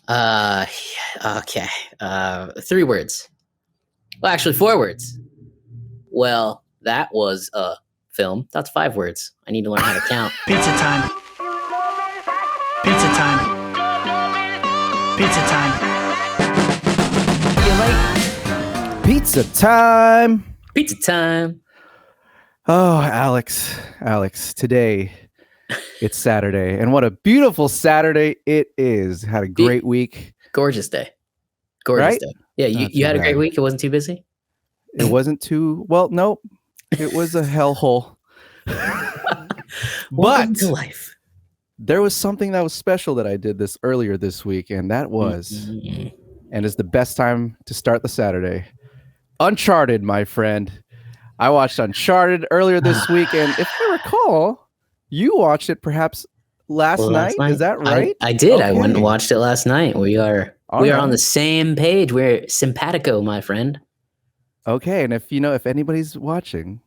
Uh, okay. 3 words. Well, actually, 4 words. Well, that was a film. That's 5 words. I need to learn how to count. Pizza time. Pizza time. Pizza time. You like Pizza time. Pizza time. Oh, Alex, today it's Saturday, and what a beautiful Saturday it is. Had a great week. Gorgeous day. Gorgeous Right? day. Yeah, Not you too had a great bad. week. It wasn't too busy. It wasn't too well. Nope, it was a hellhole. Welcome But to life. there was something that was special that I did earlier this week, and that was, and it's the best time to start the Saturday. Uncharted, my friend. I watched Uncharted earlier this week, and if I recall, you watched it perhaps last night. Is that right? I did. I went and Okay. watched it last night. We are All on right. the same page. We're simpatico, my friend. Okay, and if anybody's watching,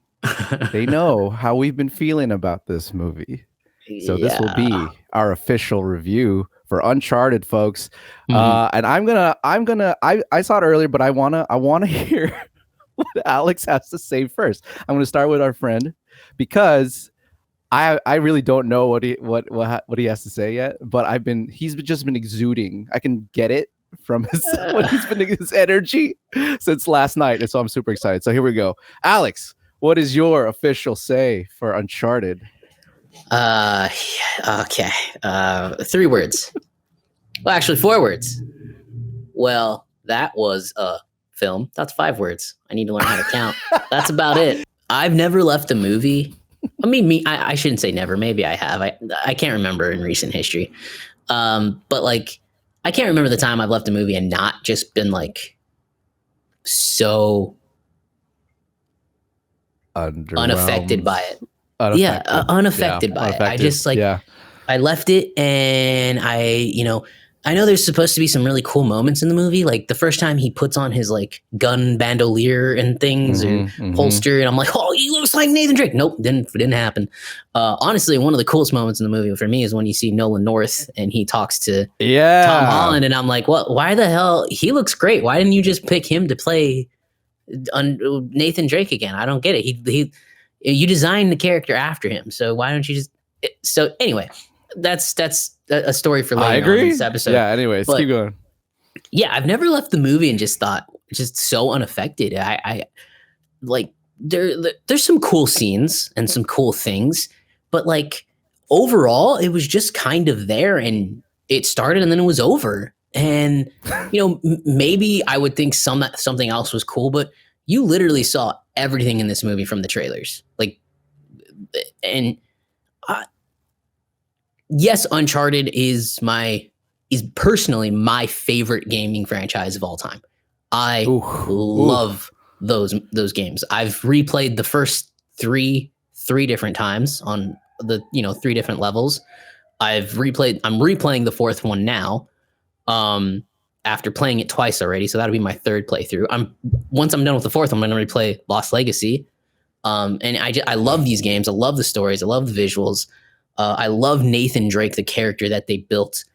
they know how we've been feeling about this movie. So this will be our official review for Uncharted, folks. And I saw it earlier, but I wanna hear what Alex has to say first. I'm gonna start with our friend because I really don't know what he has to say yet, but he's just been exuding. I can get it from his energy since last night, and so I'm super excited. So here we go. Alex, what is your official say for Uncharted? Okay. 3 words. Well, actually, 4 words. Well, that was a film. That's 5 words. I need to learn how to count. That's about it. I've never left a movie. I mean, I shouldn't say never. Maybe I have. I can't remember in recent history. But like, I can't remember the time I've left a movie and not just been like so unaffected by it. Unaffected by it. I just I left it, and I know there's supposed to be some really cool moments in the movie. Like the first time he puts on his like gun bandolier and things or holster, and I'm like, oh, he looks like Nathan Drake. Nope, didn't happen. Honestly, one of the coolest moments in the movie for me is when you see Nolan North and he talks to Tom Holland, and I'm like, what? Why the hell? He looks great. Why didn't you just pick him to play Nathan Drake again? I don't get it. You designed the character after him, so why don't you just? So anyway, that's a story for later. I agree. On in this episode. Yeah. Anyways, keep going. Yeah, I've never left the movie and just thought just so unaffected. I like there's some cool scenes and some cool things, but like overall, it was just kind of there, and it started and then it was over. And maybe I would think something else was cool, but you literally saw everything in this movie from the trailers. Like, and yes, Uncharted is personally my favorite gaming franchise of all time. I love those games. I've replayed the first three different times on the 3 different levels. I'm replaying the 4th one now. After playing it twice already, so that'll be my 3rd playthrough. Once I'm done with the 4th, I'm going to replay Lost Legacy. And I love these games. I love the stories. I love the visuals. I love Nathan Drake, the character that they built.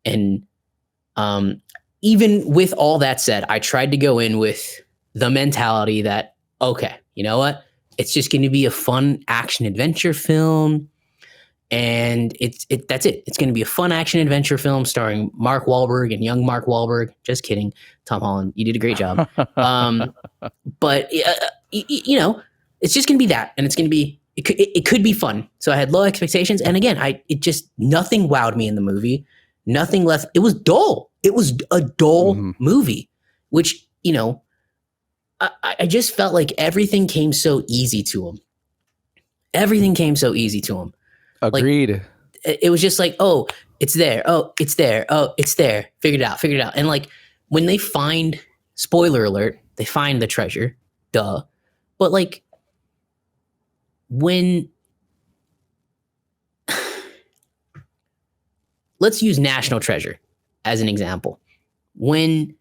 And even with all that said, I tried to go in with the mentality that, okay, you know what? It's just going to be a fun action adventure film. And that's it. It's going to be a fun action adventure film starring Mark Wahlberg and young Mark Wahlberg. Just kidding. Tom Holland, you did a great job. But it's just going to be that. And it's going to be, it could be fun. So I had low expectations. And again, nothing wowed me in the movie. Nothing left. It was dull. It was a dull movie, which, I just felt like everything came so easy to him. Agreed. Like, it was just like, oh, it's there. Oh, it's there. Oh, it's there. Figured it out. And like when they find, spoiler alert, they find the treasure. Duh. But like when, let's use National Treasure as an example. When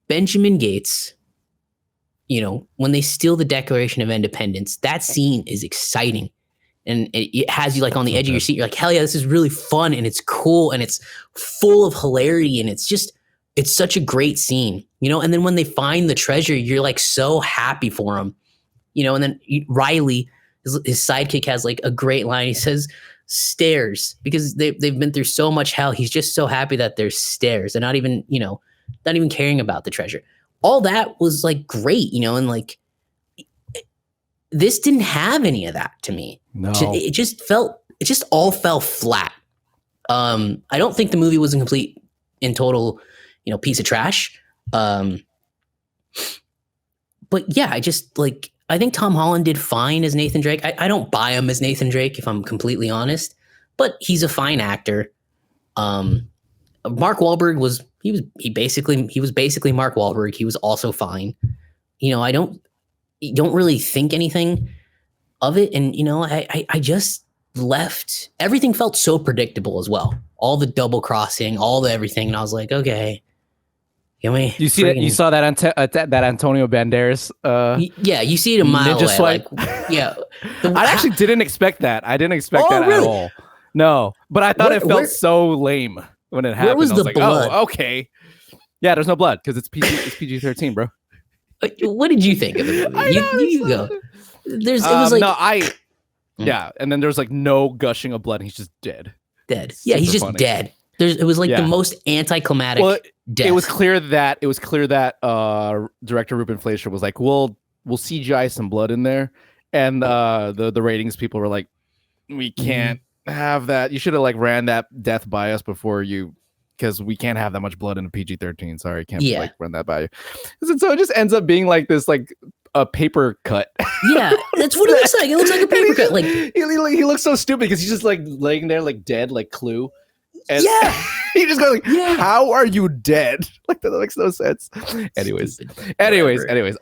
Benjamin Gates, when they steal the Declaration of Independence, that scene is exciting. And it has you like on the edge of your seat. You're like, hell yeah, this is really fun and it's cool and it's full of hilarity and it's just it's such a great scene, you know. And then when they find the treasure, you're like so happy for him, you know. And then Riley, his sidekick, has like a great line. He says stairs, because they've been through so much hell. He's just so happy that there's stairs. They're not even, you know, not even caring about the treasure. All that was like great, you know. And like, this didn't have any of that to me. No, it just all fell flat. I don't think the movie was in total, you know, piece of trash. But yeah, I think Tom Holland did fine as Nathan Drake. I don't buy him as Nathan Drake, if I'm completely honest, but he's a fine actor. Mark Wahlberg was basically Mark Wahlberg. He was also fine. You know, I don't really think anything of it. And, you know, I just left. Everything felt so predictable as well. All the double crossing, all the everything. And I was like, okay. You see that? You saw that Antonio Banderas? Yeah, you see it a mile away. Swipe. Like, yeah. I actually didn't expect that. I didn't expect that really? At all. No, but I thought it felt so lame when it happened. Where was I was the like, blood? oh, okay. Yeah, there's no blood because it's PG-13, bro. What did you think of the movie? You go. It was like yeah, and then there's like no gushing of blood. And he's just dead. Yeah, he's just dead. It was like the most anticlimactic. Well, death. It was clear that director Ruben Fleischer was like, we'll CGI some blood in there, and the ratings people were like, we can't have that. You should have like ran that death by us before you, because we can't have that much blood in a PG-13. Sorry, can't like run that by you. And so it just ends up being like this, like a paper cut. Yeah, that's what it looks like. It looks like a paper cut. Like he looks so stupid because he's just like laying there like dead, like Clue. And he just goes like, how are you dead? Like that makes no sense. Anyways,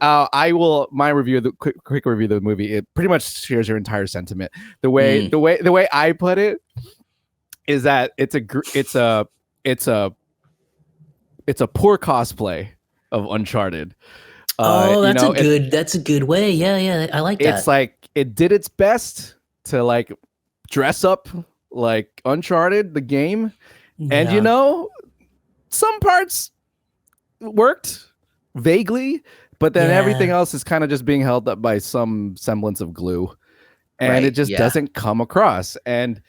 I will my review, the quick review of the movie. It pretty much shares your entire sentiment. The way I put it is that it's a poor cosplay of Uncharted. That's a good way. Yeah, I like that. It's like it did its best to like dress up like Uncharted, the game, and you know, some parts worked vaguely, but then everything else is kind of just being held up by some semblance of glue, and it just doesn't come across. And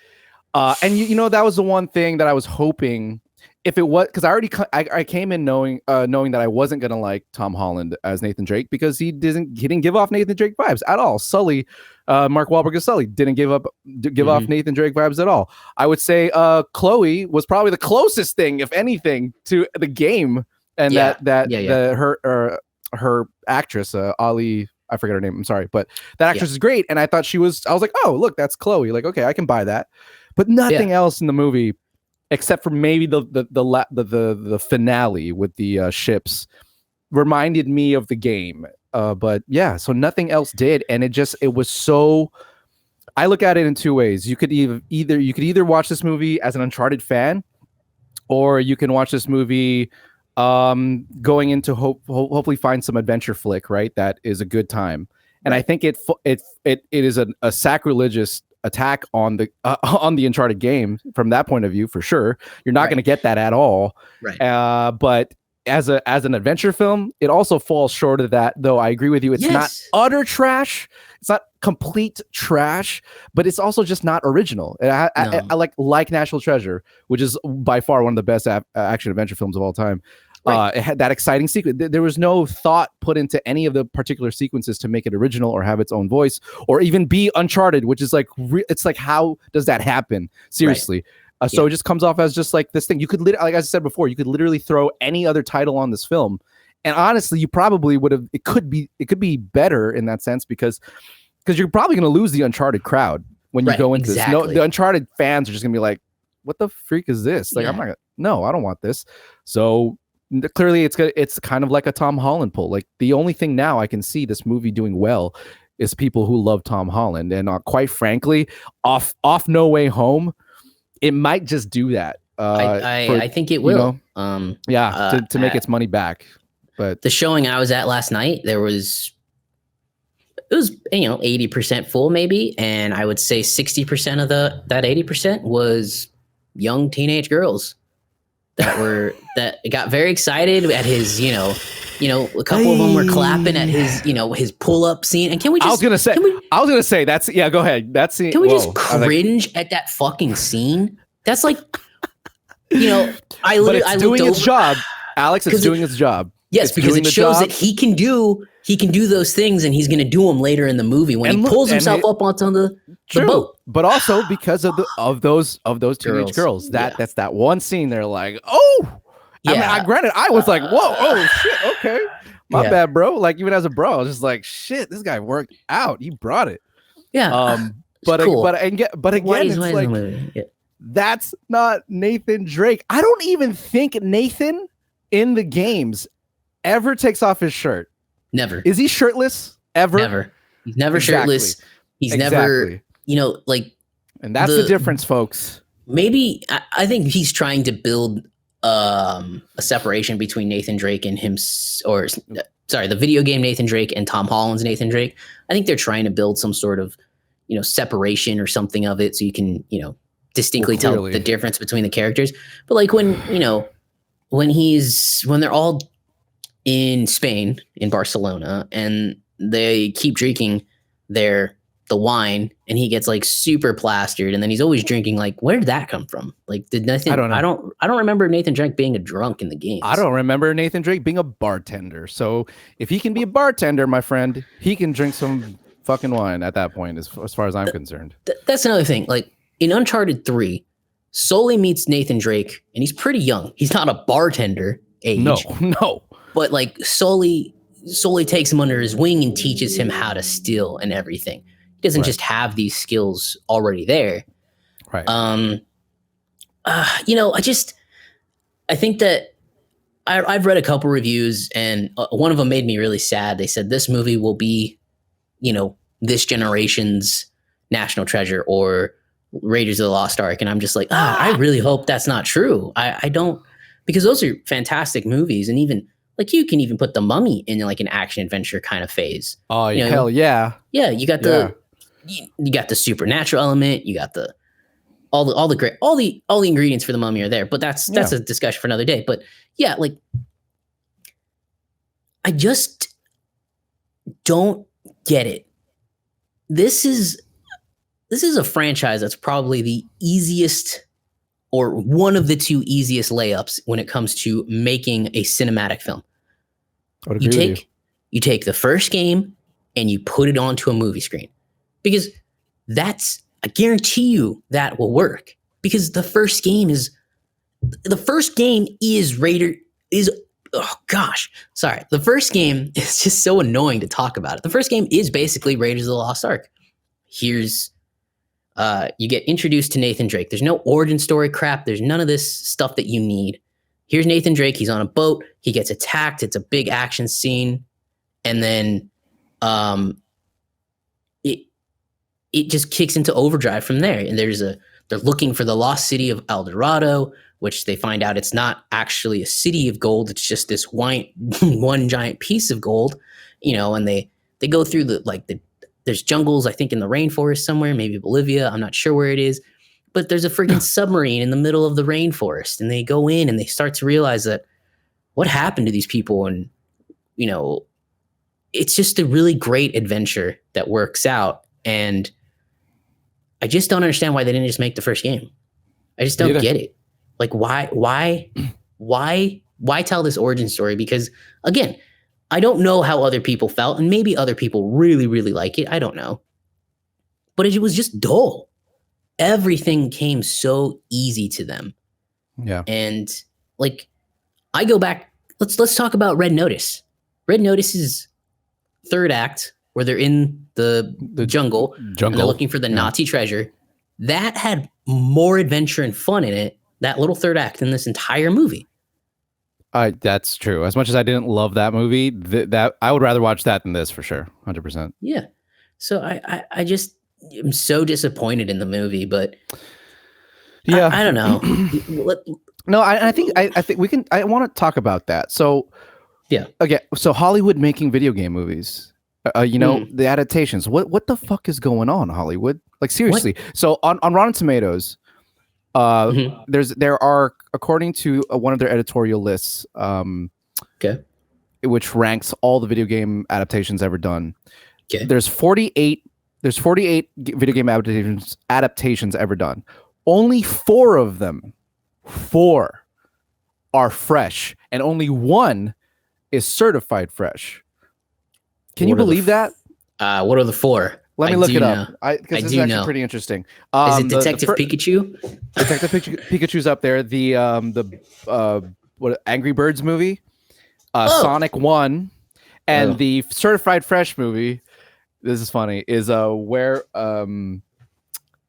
you know, that was the one thing that I was hoping. If it was, because I came in knowing that I wasn't gonna like Tom Holland as Nathan Drake, because he didn't give off Nathan Drake vibes at all. Sully, Mark Wahlberg as Sully didn't give off Nathan Drake vibes at all. I would say Chloe was probably the closest thing, if anything, to the game, and her actress Ali, I forget her name. I'm sorry, but that actress is great, and I thought I was like, oh look, that's Chloe. Like, okay, I can buy that, but nothing else in the movie. Except for maybe the finale with the ships reminded me of the game, but yeah. So nothing else did, and it was so. I look at it in two ways. You could either watch this movie as an Uncharted fan, or you can watch this movie going into hopefully find some adventure flick, right? That is a good time, and I think it is a sacrilegious attack on the Uncharted game from that point of view, for sure. You're not going to get that at all. Right. But as an adventure film, it also falls short of that, though. I agree with you. It's not utter trash. It's not complete trash, but it's also just not original. I like National Treasure, which is by far one of the best action adventure films of all time. Right. It had that exciting sequence. There was no thought put into any of the particular sequences to make it original or have its own voice or even be Uncharted, which is like, it's like, how does that happen? Seriously. Right. So it just comes off as just like this thing. You could, like I said before, you could literally throw any other title on this film. And honestly, you probably would have, it could be better in that sense, because you're probably going to lose the Uncharted crowd when you go into this. No, the Uncharted fans are just going to be like, what the freak is this? Like, I don't want this. So clearly it's kind of like a Tom Holland pull. Like, the only thing now I can see this movie doing well is people who love Tom Holland, and quite frankly, off No Way Home, it might just do that. I think it will. You know, to make its money back. But the showing I was at last night, it was 80% full maybe, and I would say 60% of that 80% was young teenage girls that got very excited at his, a couple of them were clapping at his, his pull up scene. And can we just? I was gonna say that's Go ahead. That's the. Can we just cringe at that fucking scene? That's like, but it's doing its job, Alex. It's doing its job. Yes, because it shows that he can do those things, and he's going to do them later in the movie when he pulls himself up onto the boat. But also because of those teenage girls. That's that one scene. They're like, oh, yeah. Granted, I was like, whoa, oh shit, okay, my bad, bro. Like even as a bro, I was just like, shit, this guy worked out. He brought it. Yeah. But again, it's like that's not Nathan Drake. I don't even think Nathan in the games ever takes off his shirt. Never. Is he shirtless? Ever? Never. He's never shirtless. He's never, and that's the difference, folks. Maybe I think he's trying to build a separation between Nathan Drake and the video game Nathan Drake and Tom Holland's Nathan Drake. I think they're trying to build some sort of, separation or something of it so you can, distinctly tell the difference between the characters. But like when they're all in Spain, in Barcelona, and they keep drinking the wine, and he gets like super plastered, and then he's always drinking. Like, where did that come from? Like, I don't know. I don't remember Nathan Drake being a drunk in the game. I don't remember Nathan Drake being a bartender. So if he can be a bartender, my friend, he can drink some fucking wine at that point, as far as I'm concerned. That's another thing. Like in Uncharted 3, Sully meets Nathan Drake, and he's pretty young. He's not a bartender age. No. But like Sully takes him under his wing and teaches him how to steal and everything. He doesn't just have these skills already there. Right. I think that I've read a couple reviews, and one of them made me really sad. They said this movie will be, this generation's National Treasure or Raiders of the Lost Ark. And I'm just like, I really hope that's not true. I don't, because those are fantastic movies. And even like you can even put The Mummy in like an action adventure kind of phase. Oh, hell yeah. Yeah. You got you got the supernatural element. You got all the ingredients for The Mummy are there, but that's a discussion for another day. But yeah, like I just don't get it. This is a franchise that's probably the easiest or one of the two easiest layups when it comes to making a cinematic film. You take the first game and you put it onto a movie screen, because I guarantee you that will work, because the first game is The first game is just so annoying to talk about it. The first game is basically Raiders of the Lost Ark. Here's you get introduced to Nathan Drake. There's no origin story crap. There's none of this stuff that you need. Here's Nathan Drake. He's on a boat. He gets attacked. It's a big action scene. And then it just kicks into overdrive from there. And they're looking for the lost city of El Dorado, which they find out it's not actually a city of gold. It's just this one giant piece of gold, and they go through there's jungles, I think in the rainforest somewhere, maybe Bolivia. I'm not sure where it is, but there's a freaking submarine in the middle of the rainforest, and they go in and they start to realize that what happened to these people. And, it's just a really great adventure that works out. And I just don't understand why they didn't just make the first game. I just don't get it. Like, why tell this origin story? Because again, I don't know how other people felt, and maybe other people really, really like it. I don't know. But it was just dull. Everything came so easy to them. Yeah. And I go back, let's talk about Red Notice. Red Notice's third act, where they're in the jungle and they're looking for the Nazi treasure. That had more adventure and fun in it, that little third act, than this entire movie. That's true. As much as I didn't love that movie, that I would rather watch that than this for sure. 100%. Yeah. So I just am so disappointed in the movie, but yeah, I don't know. No, I think we can. I want to talk about that. So yeah. Okay. So Hollywood making video game movies. The adaptations. What the fuck is going on, Hollywood? Like seriously. What? So on Rotten Tomatoes, There are, according to one of their editorial lists, okay, which ranks all the video game adaptations ever done. Okay. There's 48 video game adaptations ever done. Only 4 of them, 4 are fresh, and only 1 is certified fresh. Can you believe that? What are the 4? Let me look it up. Because this is actually pretty interesting. Is it Detective Pikachu? Detective Pikachu's up there. The Angry Birds movie, Sonic 1, and the certified fresh movie. This is funny. Is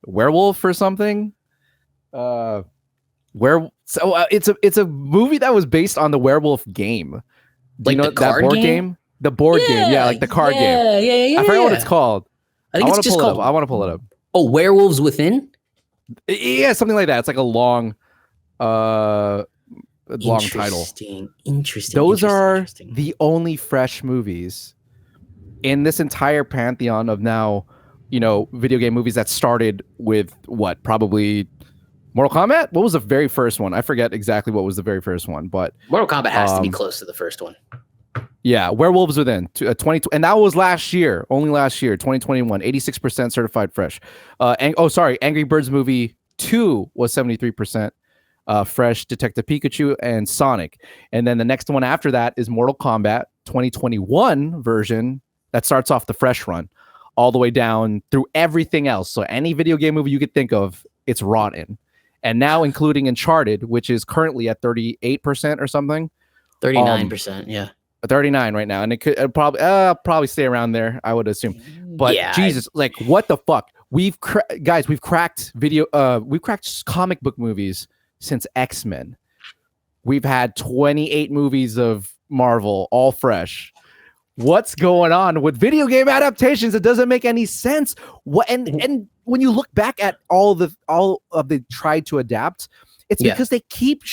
werewolf or something? It's a movie that was based on the werewolf game. Do you know that board game? The board game, like the card game. Yeah. I forgot what it's called. I think it's just called. I want to pull it up. Oh, Werewolves Within. Yeah, something like that. It's like a long title. Interesting. Those are the only fresh movies in this entire pantheon of now, video game movies that started with what? Probably Mortal Kombat? What was the very first one? I forget exactly what was the very first one, but Mortal Kombat has to be close to the first one. Yeah, Werewolves Within, 20, and that was only last year, 2021, 86% certified fresh. Angry Birds Movie 2 was 73% fresh, Detective Pikachu and Sonic. And then the next one after that is Mortal Kombat 2021 version that starts off the fresh run all the way down through everything else. So any video game movie you could think of, it's rotten. And now including Uncharted, which is currently at 38% or something. 39%, yeah. 39 right now, and it could probably stay around there, I would assume. But Jesus, like, what the fuck? We've cracked comic book movies since X-Men. We've had 28 movies of Marvel, all fresh. What's going on with video game adaptations? It doesn't make any sense. And when you look back at all of the tried to adapt, it's because they keep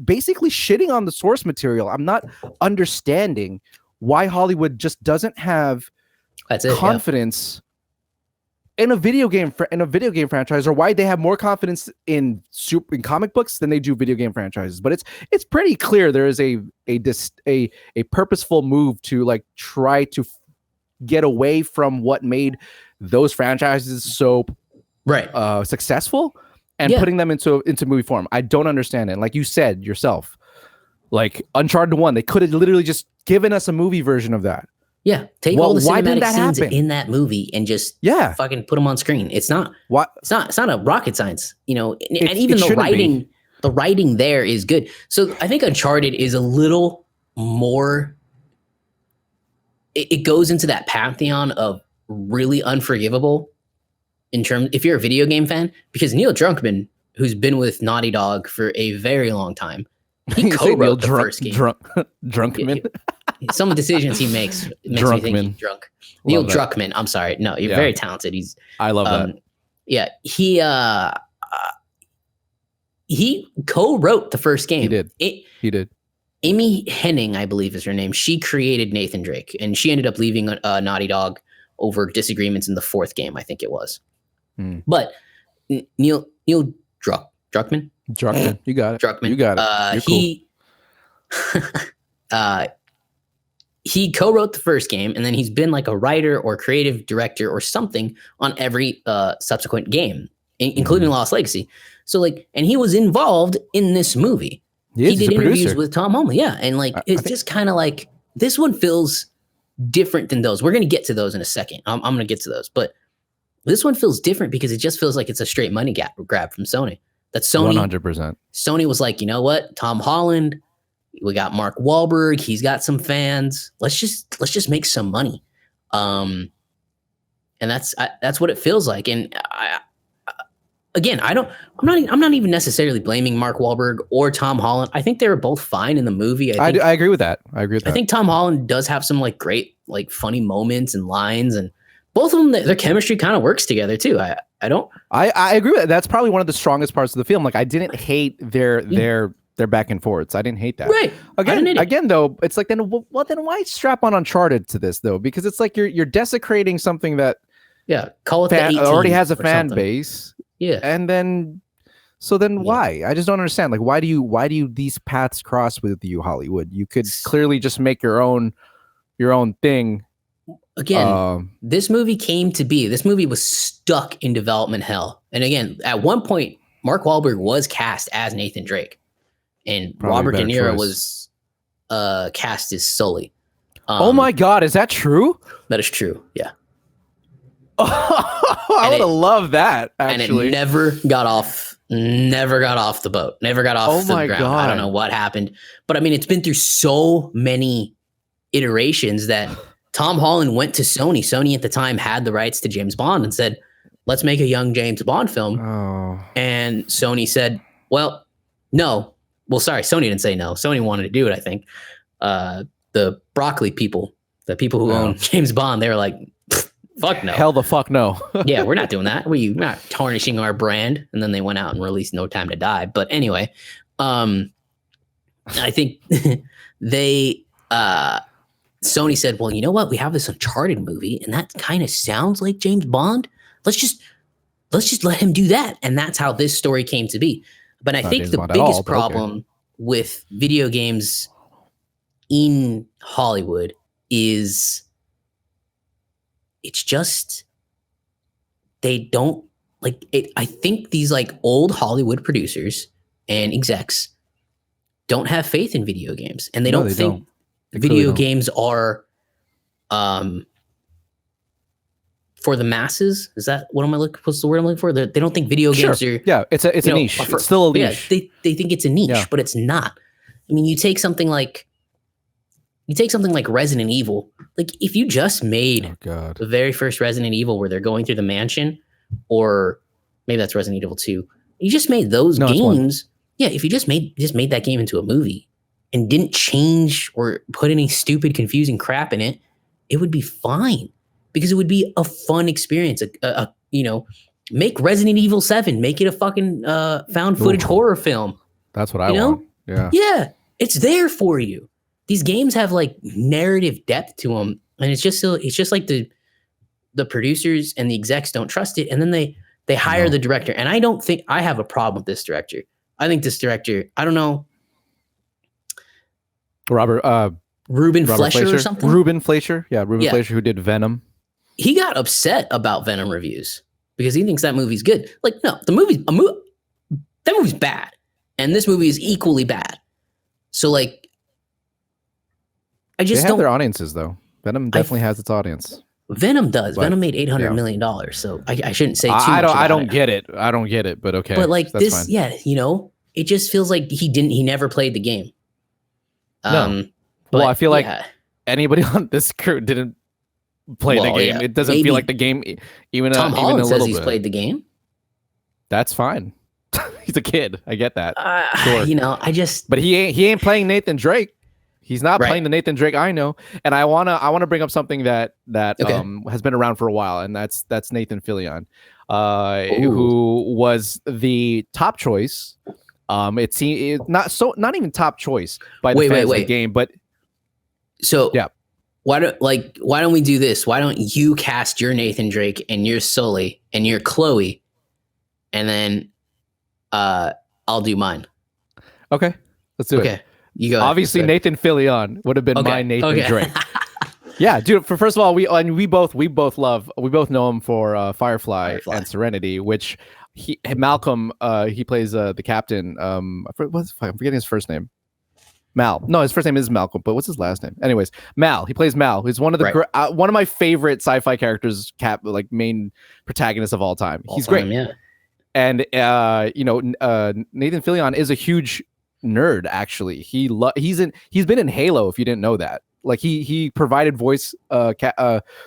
basically shitting on the source material. I'm not understanding why Hollywood just doesn't have confidence in a video game franchise, or why they have more confidence in comic books than they do video game franchises. But it's pretty clear there is a purposeful move to like try to get away from what made those franchises so successful. And putting them into movie form. I don't understand it. And like you said yourself, like Uncharted 1, they could have literally just given us a movie version of that. Yeah, take all the cinematic scenes in that movie and just fucking put them on screen. It's not a rocket science, and even the writing there is good. So I think Uncharted is a little more. It goes into that pantheon of really unforgivable. In terms, if you're a video game fan, because Neil Druckmann, who's been with Naughty Dog for a very long time, he co-wrote the first game. Druckmann. Some of the decisions he makes me think he's drunk. Neil Druckmann. I'm sorry. No, you're very talented. I love that. Yeah, he co-wrote the first game. He did. Amy Hennig, I believe is her name. She created Nathan Drake, and she ended up leaving Naughty Dog over disagreements in the 4th game, I think it was. But Neil Druckmann, you got it. Druckmann, you got it. He co-wrote the first game, and then he's been like a writer or creative director or something on every subsequent game, including Lost Legacy. So and he was involved in this movie. He did interviews with Tom Holland, and it's just kind of like this one feels different than those. We're gonna get to those in a second. I'm gonna get to those, but this one feels different because it just feels like it's a straight money grab from Sony. That Sony 100%. Sony was like, you know what, Tom Holland, we got Mark Wahlberg, he's got some fans. Let's just make some money, and that's what it feels like. And I'm not even necessarily blaming Mark Wahlberg or Tom Holland. I think they were both fine in the movie. I agree with that. I think Tom Holland does have some great funny moments and lines, and both of them, their chemistry kind of works together too. I agree with that. That's probably one of the strongest parts of the film. I didn't hate their back and forths. I didn't hate that. Right. Again, though, it's like then why strap on Uncharted to this though? Because it's like you're desecrating something that call it the 18 already has a fan base. Yeah. And then So then why? I just don't understand. Like, why do you these paths cross with you, Hollywood? You could clearly just make your own thing. Again, this movie came to be. This movie was stuck in development hell. And again, at one point, Mark Wahlberg was cast as Nathan Drake, and Robert De Niro was cast as Sully. Oh my God, is that true? That is true. Yeah. I would have loved that. Actually, and it never got off the boat. Never got off the ground. God. I don't know what happened, but I mean, it's been through so many iterations that Tom Holland went to Sony. Sony at the time had the rights to James Bond and said, "Let's make a young James Bond film." Oh. And Sony said, "Well, no." Well, sorry, Sony didn't say no. Sony wanted to do it. I think the Broccoli people, the people who own James Bond, they were like, "Fuck no, hell the fuck no." Yeah, we're not doing that. We're not tarnishing our brand. And then they went out and released No Time to Die. But anyway, I think they. Sony said, well, you know what? We have this Uncharted movie, and that kind of sounds like James Bond. Let's just let him do that. And that's how this story came to be. But I think the biggest problem with video games in Hollywood is it's just they don't like it. I think these like old Hollywood producers and execs don't have faith in video games, and they don't think video games are for the masses. Is that what what's the word I'm looking for? They don't think video games are. Yeah, it's a niche. It's still a niche. Yeah, they think it's a niche, but it's not. I mean, you take something like Resident Evil. Like if you just made the very first Resident Evil where they're going through the mansion, or maybe that's Resident Evil 2. You just made those games. Yeah, if you just made that game into a movie and didn't change or put any stupid, confusing crap in it, it would be fine because it would be a fun experience. Make Resident Evil 7, make it a fucking found footage horror film. That's what I want. Yeah. Yeah, it's there for you. These games have like narrative depth to them, and it's just like the producers and the execs don't trust it, and then they hire the director. And I don't think I have a problem with this director. I think this director, I don't know, Ruben Fleischer or something. Ruben Fleischer, Fleischer, who did Venom. He got upset about Venom reviews because he thinks that movie's good. Like, no, that movie's bad, and this movie is equally bad. So, like, I just they have their audiences though. Venom definitely has its audience. Venom does. Venom made $800 million, so I shouldn't say too much. I don't get it. I don't get it, but okay. But like that's this, fine. It just feels like he never played the game. No. Well, I feel like anybody on this crew didn't play the game. It doesn't feel like the game, even Tom Holland even a says little he's bit. played the game. That's fine. He's a kid. I get that. Sure. But he ain't playing Nathan Drake. He's not playing the Nathan Drake I know. And I wanna bring up something that has been around for a while, and that's Nathan Fillion, who was the top choice. It seems not even top choice by the fans of the game, but so yeah. Why don't we do this? Why don't you cast your Nathan Drake and your Sully and your Chloe, and then I'll do mine. Okay, let's do it. You go. Obviously, Nathan Fillion would have been my Nathan Drake. Yeah, dude. First of all, we both know him for Firefly and Serenity, which Malcolm he plays the captain. I'm forgetting his first name. Mal. No, his first name is Malcolm, but what's his last name? Anyways, Mal. He plays Mal. He's one of the one of my favorite sci-fi characters, main protagonists of all time. He's great. Yeah. And Nathan Fillion is a huge nerd. Actually, he's been in Halo. If you didn't know that, like he provided voice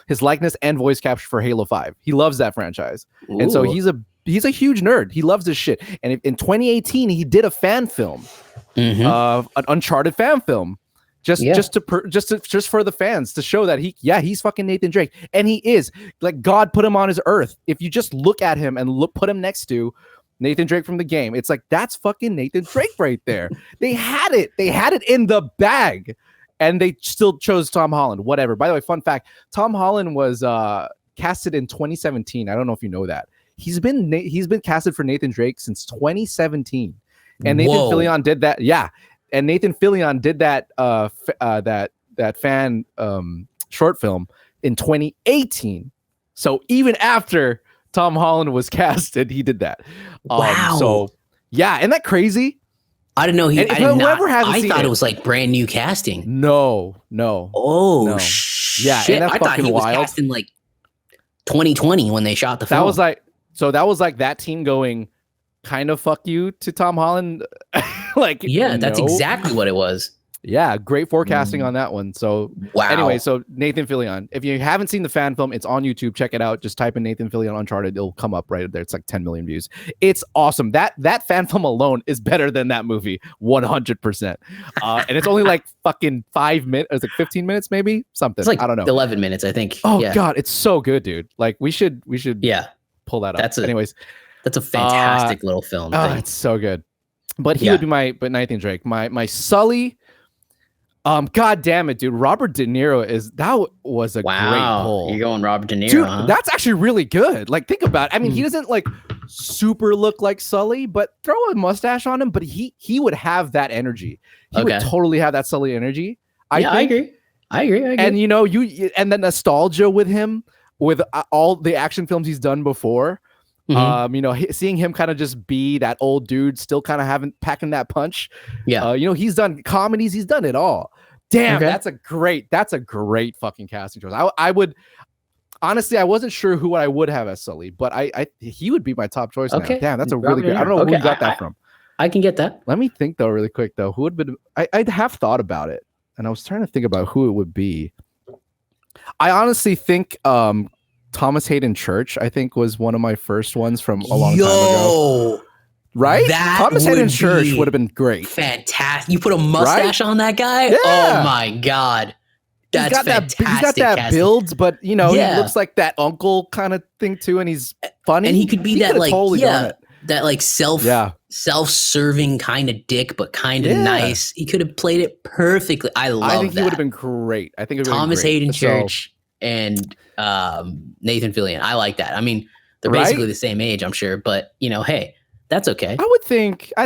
his likeness and voice capture for Halo 5. He loves that franchise. Ooh. And so he's a huge nerd. He loves this shit. And in 2018, he did a fan film. An Uncharted fan film, just for the fans to show that he's fucking Nathan Drake, and he is like God put him on his earth. If you just look at him and put him next to Nathan Drake from the game, it's like that's fucking Nathan Drake right there. They had it in the bag, and they still chose Tom Holland. Whatever. By the way, fun fact: Tom Holland was casted in 2017. I don't know if you know that. He's been casted for Nathan Drake since 2017, and Nathan Fillion did that. Yeah, and Nathan Fillion did that that fan short film in 2018. So even after Tom Holland was casted, he did that. Wow. So yeah, isn't that crazy? I didn't know I thought it was like brand new casting. No. Oh, shit. Yeah, and that's I thought he was wild. cast in like 2020 when they shot the film. That was like that team going kind of fuck you to Tom Holland. That's exactly what it was. Yeah, great forecasting on that one. So anyway, so Nathan Fillion. If you haven't seen the fan film, it's on YouTube. Check it out. Just type in Nathan Fillion Uncharted. It'll come up right there. It's like 10 million views. It's awesome. That fan film alone is better than that movie, 100%. And it's only like fucking 5 minutes. It's like 15 minutes, maybe something. It's like I don't know. 11 minutes, I think. Oh God, it's so good, dude. Like we should pull that up. Anyways, that's a fantastic little film. It's so good. But he would be Nathan Drake. My Sully. God damn it, dude. Robert De Niro was a great pull. You're going Robert De Niro, dude, huh? That's actually really good. Like, think about it. I mean, he doesn't like super look like Sully, but throw a mustache on him, but he would have that energy. He would totally have that Sully energy. I agree. And and the nostalgia with him, with all the action films he's done before. Seeing him kind of just be that old dude, still kind of packing that punch. Yeah. He's done comedies. He's done it all. Damn, that's a great fucking casting choice. I would honestly, I wasn't sure who I would have as Sully, but he would be my top choice. Okay. Now. Damn, that's a really good. I don't know who you got that from. I can get that. Let me think though, really quick though. Who would been? I'd have thought about it, and I was trying to think about who it would be. I honestly think Thomas Hayden Church, I think, was one of my first ones from a long time ago. Right? Thomas Hayden Church would have been great. Fantastic. You put a mustache on that guy? Yeah. Oh my God. That's fantastic. He's got that build, but he looks like that uncle kind of thing too, and he's funny. And he could be that like that like self-serving kind of dick, but kind of nice. He could have played it perfectly. I think he would have been great. I think Thomas Hayden Church and Nathan Fillion. I like that. I mean, they're basically the same age, I'm sure, but hey, that's okay. I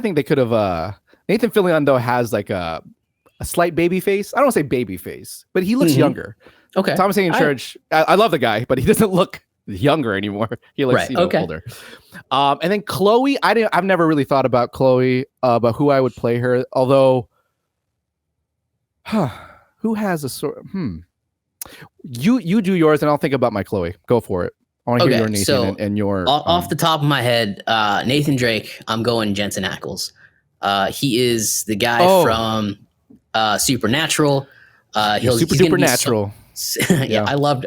think they could have Nathan Fillion though has like a slight baby face. I don't want to say baby face, but he looks younger. Okay. Thomas Hayden Church, I love the guy, but he doesn't look younger anymore. He looks older. And then Chloe, I've never really thought about Chloe, but who I would play her, although who has a sort You do yours, and I'll think about my Chloe. Go for it. I want to hear your Nathan and your. Off the top of my head, Nathan Drake, I'm going Jensen Ackles. He is the guy from Supernatural. Supernatural.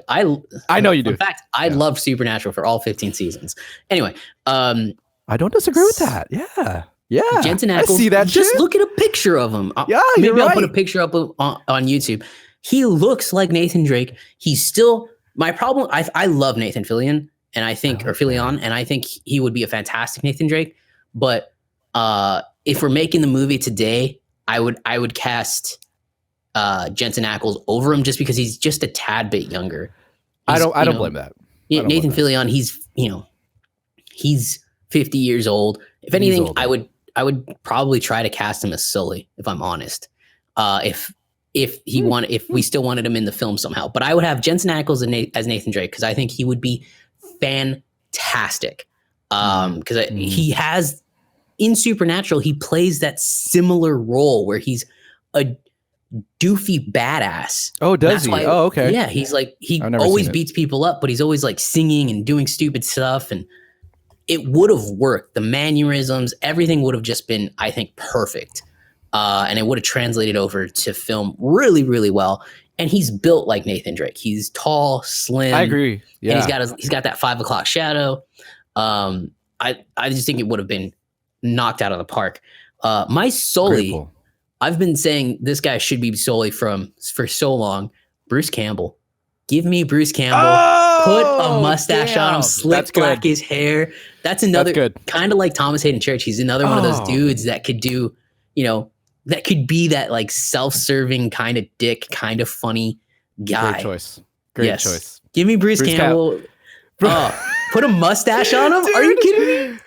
I know you do. In fact, I loved Supernatural for all 15 seasons. Anyway, I don't disagree with that. Yeah. Jensen Ackles. I see that. Just look at a picture of him. Maybe I'll put a picture up on YouTube. He looks like Nathan Drake. He's still my problem. I love Nathan Fillion, and I think Fillion, and I think he would be a fantastic Nathan Drake. But if we're making the movie today, I would cast Jensen Ackles over him just because he's just a tad bit younger. I don't blame that. Nathan Fillion, he's 50 years old. If anything, I would probably try to cast him as Sully, if I'm honest. If we still wanted him in the film somehow, but I would have Jensen Ackles as Nathan Drake because I think he would be fantastic. Because he has in Supernatural, he plays that similar role where he's a doofy badass. Oh, does he? Okay. Yeah, he's like he always beats people up, but he's always like singing and doing stupid stuff, and it would have worked. The mannerisms, everything would have just been, I think, perfect. And it would have translated over to film really, really well. And he's built like Nathan Drake. He's tall, slim. I agree. Yeah. And he's got that 5 o'clock shadow. I just think it would have been knocked out of the park. My Sully, I've been saying this guy should be Sully for so long. Bruce Campbell. Give me Bruce Campbell. Put a mustache on him. Slick back his hair. That's another kind of like Thomas Hayden Church. He's another one of those dudes that could do, that could be that like self-serving kind of dick, kind of funny guy. Great choice. Great choice. Give me Bruce Campbell. Put a mustache on him? Dude. Are you kidding me?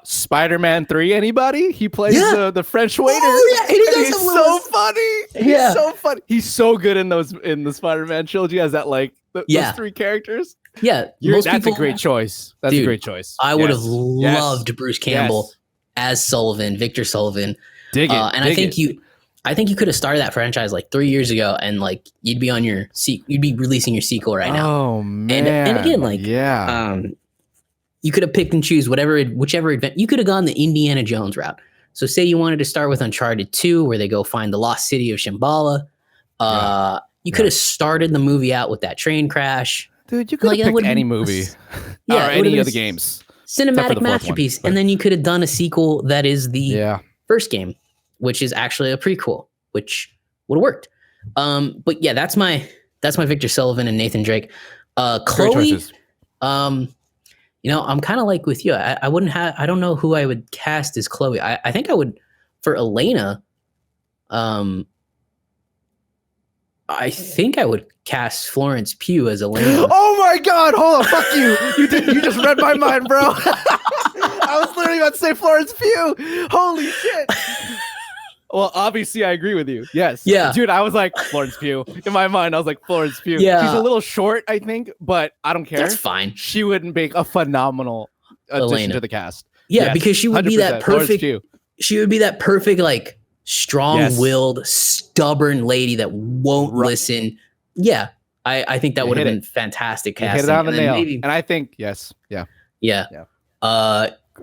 Spider-Man 3, anybody? He plays the French waiter. Oh, yeah, and he's so funny. He's so funny. He's so good in the Spider-Man trilogy as that those three characters. Yeah, that's a great choice. That's a great choice. I would have loved Bruce Campbell as Sullivan, Victor Sullivan. Dig it. And I think you could have started that franchise like 3 years ago, and like you'd be releasing your sequel right now. Oh man! And again, you could have picked and choose whichever event. You could have gone the Indiana Jones route. So say you wanted to start with Uncharted 2, where they go find the lost city of Shambhala. You could have started the movie out with that train crash. Dude, you could have picked any movie. Or any of the games. Cinematic masterpiece. And then you could have done a sequel that is the first game, which is actually a prequel, which would have worked. But yeah, that's my Victor Sullivan and Nathan Drake. Chloe, I'm kind of like with you. I don't know who I would cast as Chloe. I think I would, for Elena, I think I would cast Florence Pugh as Elena. Oh my God! Hold on, fuck you! You just read my mind, bro. I was literally about to say Florence Pugh. Holy shit! Well, obviously, I agree with you. Yes. Yeah. Dude, I was like Florence Pugh in my mind. I was like Florence Pugh. Yeah. She's a little short, I think, but I don't care. That's fine. She would make a phenomenal addition to the cast. Yeah, because she would be that perfect. She would be that perfect, like, strong-willed, stubborn lady that won't listen. Yeah, I think that would have been fantastic casting. Hit it on the nail. And I think Yeah.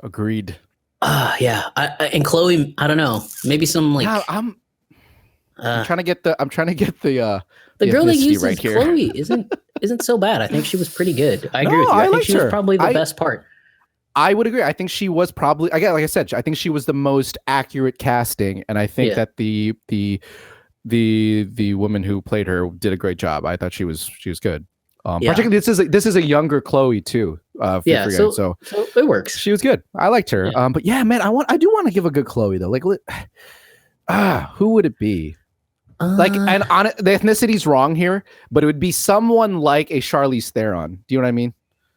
Agreed. And Chloe, I don't know, maybe some like I'm trying to get the girl they used right as here. Chloe isn't so bad. I think she was pretty good. I agree with you. I think she was probably the best part. I would agree. I think she was probably, again, like I said, I think she was the most accurate casting, and I think that the woman who played her did a great job. I thought she was good. Particularly, this is a younger Chloe too. So it works. She was good. I liked her. But yeah, man, I do want to give a good Chloe though. Like, who would it be? And on it, the ethnicity's wrong here, but it would be someone like a Charlize Theron. Do you know what I mean?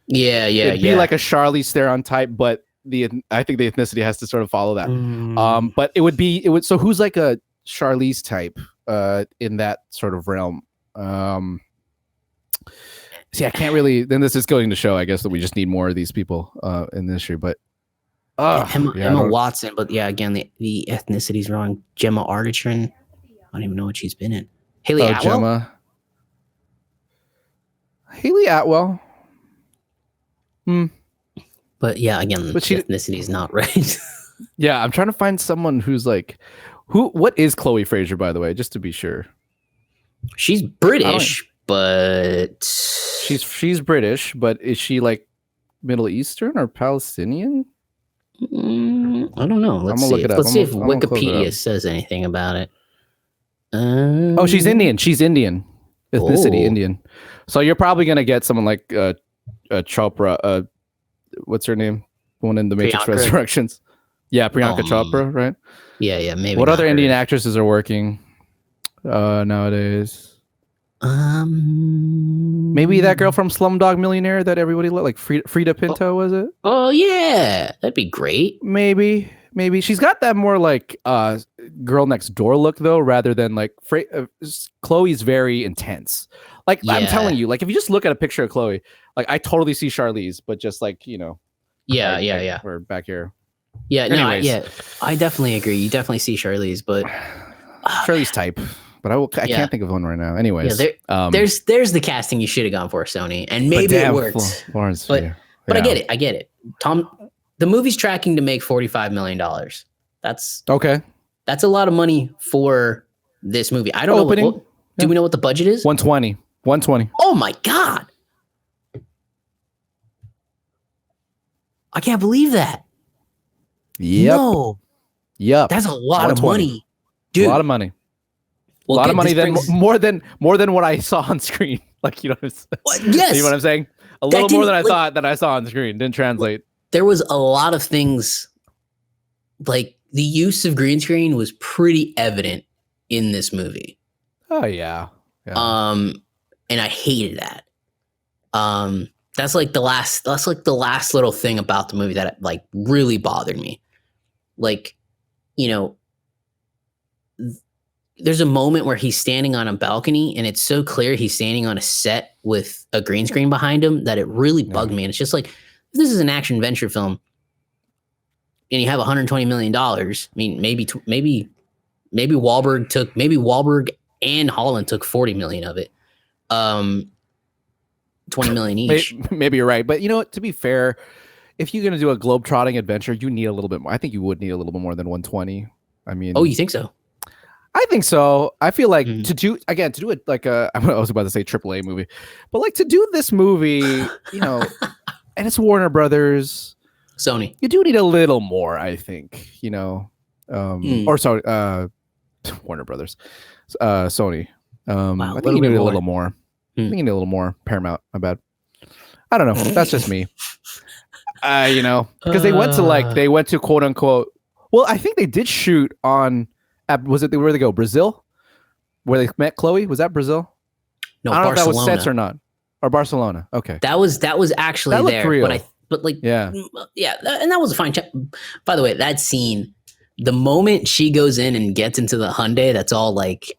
Yeah. It'd be like a Charlize Theron type, but I think the ethnicity has to sort of follow that. But it would. So who's like a Charlize type in that sort of realm? See, I can't really. Then this is going to show, I guess, that we just need more of these people in the industry. But Emma Watson. But yeah, again, the ethnicity's wrong. Gemma Arterton. I don't even know what she's been in. Haley Atwell. Haley Atwell. But yeah, again, the ethnicity is not right. Yeah, I'm trying to find someone who's like, what is Chloe Fraser, by the way, just to be sure. She's British, but she's British, but is she like Middle Eastern or Palestinian? I don't know. Let's see. Let's see if Wikipedia says anything about it. She's Indian. She's Indian. Ethnicity Indian. So you're probably gonna get someone like Chopra. What's her name? The one in the Matrix Resurrections. Yeah, Priyanka Chopra, right? Yeah, maybe. What other Indian actresses are working nowadays? Maybe that girl from Slumdog Millionaire that everybody like Frida Pinto, was it? Oh yeah, that'd be great. Maybe she's got that more like girl next door look though, rather than like Chloe's very intense. Like I'm telling you, like if you just look at a picture of Chloe, like I totally see Charlize, but just like Yeah. We're back here. Yeah, anyways. I definitely agree. You definitely see Charlize, but Charlize type. But I can't think of one right now. Anyways, there's the casting you should have gone for, Sony, and maybe it worked. Florence, but I get it. Tom, the movie's tracking to make $45 million. That's okay. That's a lot of money for this movie. I don't know. Do we know what the budget is? 120. Oh my God. I can't believe that. Yep. No. Yep. That's a lot of money, dude. A lot of money. Well, a lot of money more than what I saw on screen. Like, you know what I'm Yes. You know what I'm saying? A little more than I thought that I saw on screen. Didn't translate. There was a lot of things, like the use of green screen was pretty evident in this movie. Oh yeah. And I hated that. That's like the last little thing about the movie that like really bothered me. Like, you know, there's a moment where he's standing on a balcony and it's so clear he's standing on a set with a green screen behind him that it really bugged me. And it's just like, this is an action adventure film and you have $120 million. I mean, maybe Wahlberg and Holland took 40 million of it. 20 million each. Maybe you're right. But you know what, to be fair, if you're going to do a globe-trotting adventure, you need a little bit more. I think you would need a little bit more than 120. I mean, oh, you think so? I think so. I feel like to do it like I was about to say AAA movie, but like to do this movie, you know, and it's Warner Brothers, Sony. You do need a little more, I think, you know, or sorry, Warner Brothers, Sony. Wow, I think you need a little more. I think you need a little more. Paramount, my bad. I don't know. That's just me. You know, because they went to quote unquote. Well, I think they did shoot on. Was it where they go? Brazil, where they met Chloe? Was that Brazil? No, I don't know if that was Barcelona. sets or not, or Barcelona. Okay, that was actually that there. Real. But yeah, and that was a fine. By the way, that scene, the moment she goes in and gets into the Hyundai, that's all like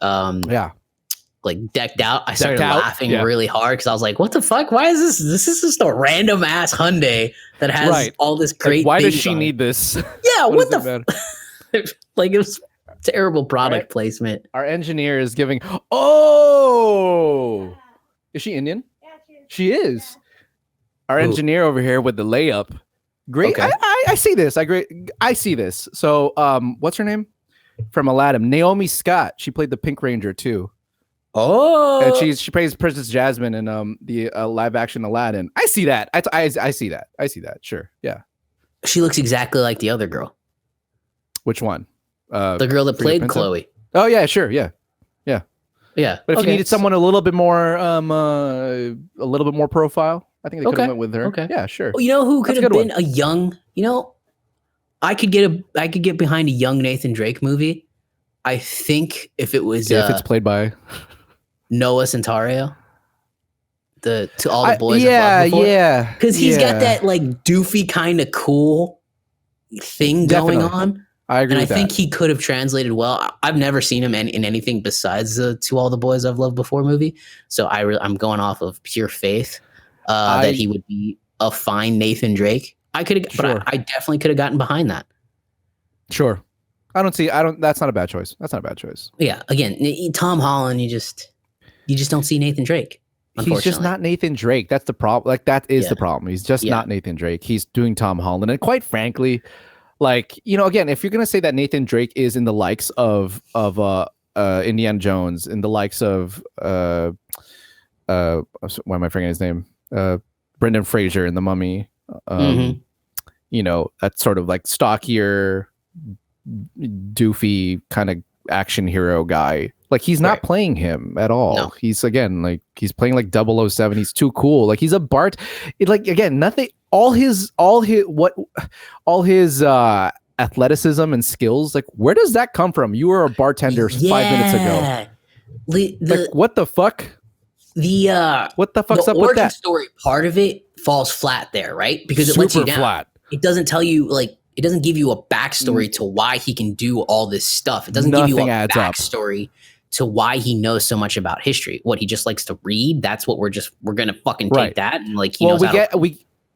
like decked out. I started laughing really hard because I was like, "What the fuck? Why is this? This is just a random ass Hyundai that has all this great. Like, why does she need this? Yeah, what the? Like it was terrible product placement. Our engineer is giving. Oh, is she Indian? Yeah, she is. Our engineer over here with the layup. Great. Okay. I see this. I see this. So, what's her name from Aladdin? Naomi Scott. She played the Pink Ranger too. Oh, and she plays Princess Jasmine in the live action Aladdin. I see that. I see that. I see that. Sure. Yeah. She looks exactly like the other girl. Which one? The girl that played Chloe. Oh yeah, sure, yeah. But if you needed someone a little bit more profile, I think they could have went with her. Okay, yeah, sure. Well, you know who could have been a young? You know, I could get behind a young Nathan Drake movie. I think if it was if it's played by Noah Centineo, To All the Boys. Yeah, because he's got that like doofy kind of cool thing going on. I agree. And I think he could have translated well. I've never seen him in anything besides the To All the Boys I've Loved Before movie. So I'm going off of pure faith that he would be a fine Nathan Drake. I definitely could have gotten behind that. Sure. That's not a bad choice. Yeah. Again, Tom Holland, you just don't see Nathan Drake. He's just not Nathan Drake. That's the problem. Like that is the problem. He's just not Nathan Drake. He's doing Tom Holland. And quite frankly, like, you know, again, if you're going to say that Nathan Drake is in the likes of Indiana Jones, in the likes of why am I forgetting his name? Brendan Fraser in The Mummy. You know, that sort of like stockier, doofy kind of action hero guy. Like he's not playing him at all. No. He's again like he's playing like 007. He's too cool. Like he's a Bart. Like again, nothing. All his athleticism and skills. Like where does that come from? You were a bartender 5 minutes ago. Like what the fuck? What the fuck's up with that? The story part of it falls flat there, right? Because it lets you down. Flat. It doesn't tell you like. It doesn't give you a backstory to why he can do all this stuff. It doesn't give you a backstory to why he knows so much about history. What, he just likes to read? That's what we're gonna fucking take that and like he knows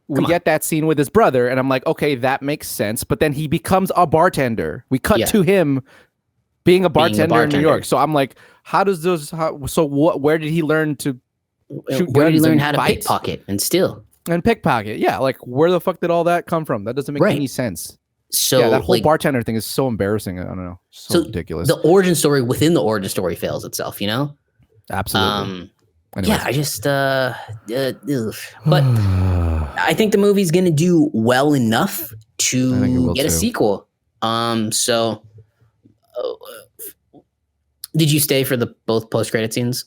we get that scene with his brother, and I'm like, okay, that makes sense. But then he becomes a bartender. We cut to him being a bartender in New York. So I'm like, how does those? Where did he learn to shoot? Where did he learn how to pickpocket and steal? And pickpocket, yeah. Like, where the fuck did all that come from? That doesn't make any sense. So that whole bartender thing is so embarrassing. I don't know, so ridiculous. The origin story within the origin story fails itself. You know, absolutely. Yeah, I just but I think the movie's gonna do well enough to get a sequel. So did you stay for the both post-credit scenes?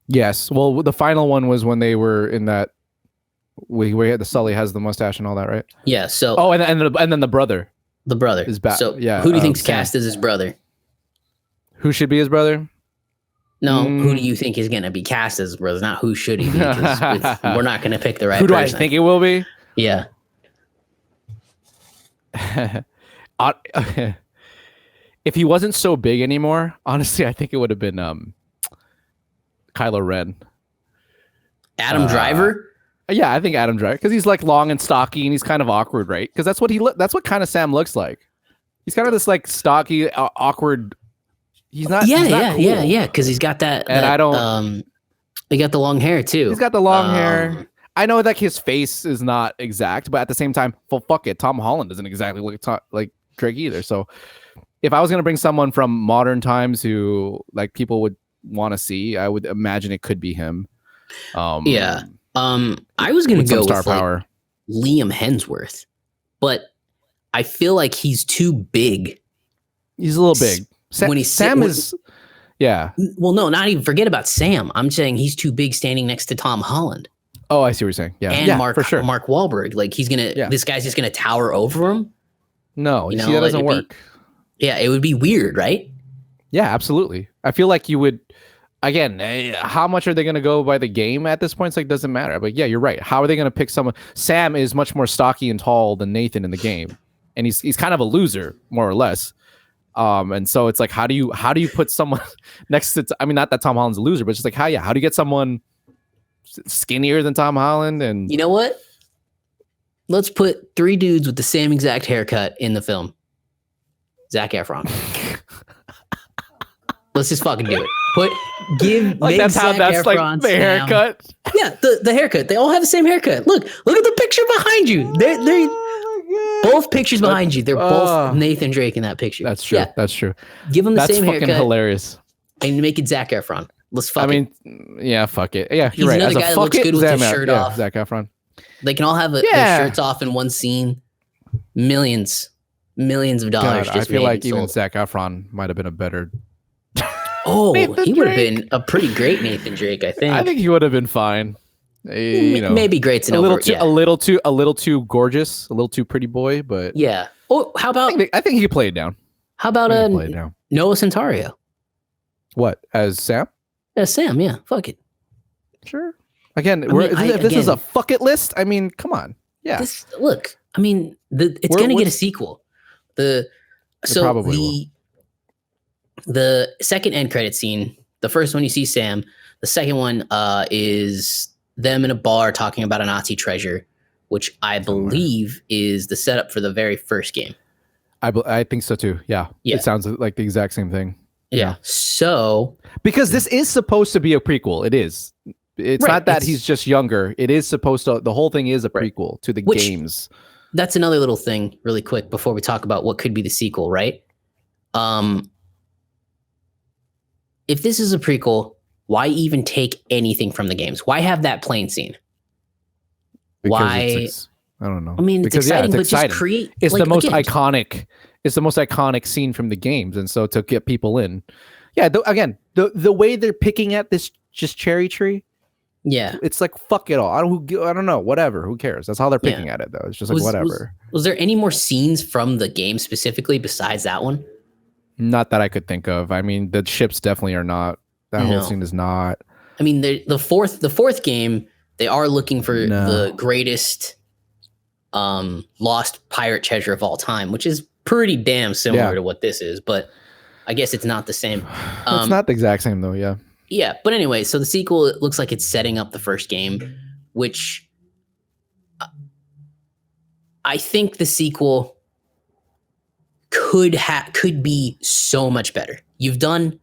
Yes. Well, the final one was when they were in that where the Sully has the mustache and all that, right? Yeah. So and then the brother. The brother is back. So yeah, who do you think's cast as his brother? Who should be his brother? No, who do you think is going to be cast as brothers? Not who should he be? Because we're not going to pick the right Who do person. I think it will be? Yeah. If he wasn't so big anymore, honestly, I think it would have been Kylo Ren. Adam Driver? Yeah, I think Adam Driver, because he's like long and stocky and he's kind of awkward, right? Because that's what kind of Sam looks like. He's kind of this like stocky, awkward. He's not. Yeah, cool. Because he's got that. And I don't. He got the long hair too. He's got the long hair. I know that his face is not exact, but at the same time, well, fuck it, Tom Holland doesn't exactly look like Drake either. So, if I was gonna bring someone from modern times who like people would want to see, I would imagine it could be him. I was gonna go star with power. Like, Liam Hemsworth, but I feel like he's too big. He's a little big. Sam is. Yeah. Well, no, not even forget about Sam. I'm saying he's too big standing next to Tom Holland. Oh, I see what you're saying. Yeah. And for sure. Mark Wahlberg. Like this guy's just gonna tower over him. No, you see, that doesn't work. It would be weird, right? Yeah, absolutely. I feel like you would. Again, how much are they going to go by the game at this point? It's like, doesn't matter. But yeah, you're right. How are they going to pick someone? Sam is much more stocky and tall than Nathan in the game, and he's kind of a loser, more or less. And so it's like, how do you put someone next to? I mean, not that Tom Holland's a loser, but it's just like, how do you get someone skinnier than Tom Holland? And you know what? Let's put 3 dudes with the same exact haircut in the film. Zac Efron. Let's just fucking do it. Make Zac Efron like the haircut. Yeah, the haircut. They all have the same haircut. Look at the picture behind you. They're both pictures behind you. They're both Nathan Drake in that picture. That's true. Yeah. That's true. Give them the same haircut. That's fucking hilarious. And make it Zac Efron. Let's fuck it. Yeah, fuck it. Yeah, you're right. He's another guy that looks good with his shirt off. Zac Efron. They can all have their shirts off in one scene. Millions of dollars. I feel like even Zac Efron might have been a better. He would have been a pretty great Nathan Drake, I think. I think he would have been fine. Maybe great's a little too gorgeous, a little too pretty boy, but yeah. Oh, how about? I think he could play it down. How about Noah Centineo? What, as Sam? As Sam, yeah. Fuck it. Sure. Again, if this is a fuck it list, I mean, come on. Yeah. It's going to get a sequel. The second end credit scene, the first one you see Sam, the second one is them in a bar talking about a Nazi treasure, which I believe is the setup for the very first game. I think so too. Yeah. It sounds like the exact same thing. Yeah. So because this is supposed to be a prequel, it is. It's not that he's just younger. It is supposed to. The whole thing is a prequel to the games. That's another little thing, really quick, before we talk about what could be the sequel, right? If this is a prequel, why even take anything from the games? Why have that plane scene? Because I don't know. I mean, it's exciting, but just create. It's the most iconic. It's the most iconic scene from the games, and so to get people in, the way they're picking at this just cherry tree. Yeah, it's like fuck it all. I don't know. Whatever. Who cares? That's how they're picking at it, though. It's just like whatever. Was there any more scenes from the game specifically besides that one? Not that I could think of. I mean, the ships definitely are not. That whole scene is not. I mean, the fourth game, they are looking for the greatest lost pirate treasure of all time, which is pretty damn similar to what this is, but I guess it's not the same. It's not the exact same though. Yeah. Yeah, but anyway, so the sequel, it looks like it's setting up the first game, which I think the sequel could be so much better. You've done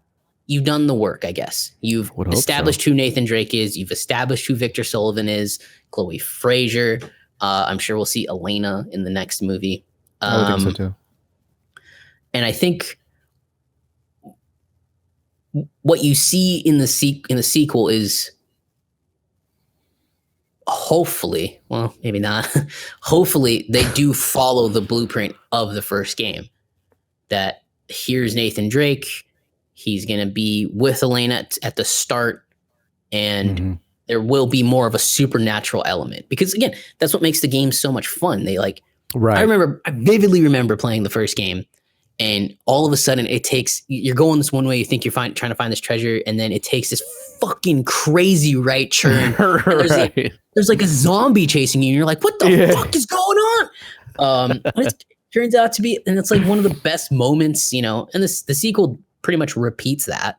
the work, I guess. You've established who Nathan Drake is. You've established who Victor Sullivan is. Chloe Fraser. I'm sure we'll see Elena in the next movie. I would think so too. And I think what you see in the sequel is hopefully, well, maybe not. Hopefully, they do follow the blueprint of the first game. That here's Nathan Drake. He's going to be with Elena at the start, and there will be more of a supernatural element. Because again, that's what makes the game so much fun. They I vividly remember playing the first game, and all of a sudden you're going this one way, you think you're trying to find this treasure, and then it takes this fucking crazy right turn. There's like a zombie chasing you, and you're like, what the fuck is going on? It turns out to be, and it's like one of the best moments, you know, and the sequel pretty much repeats that,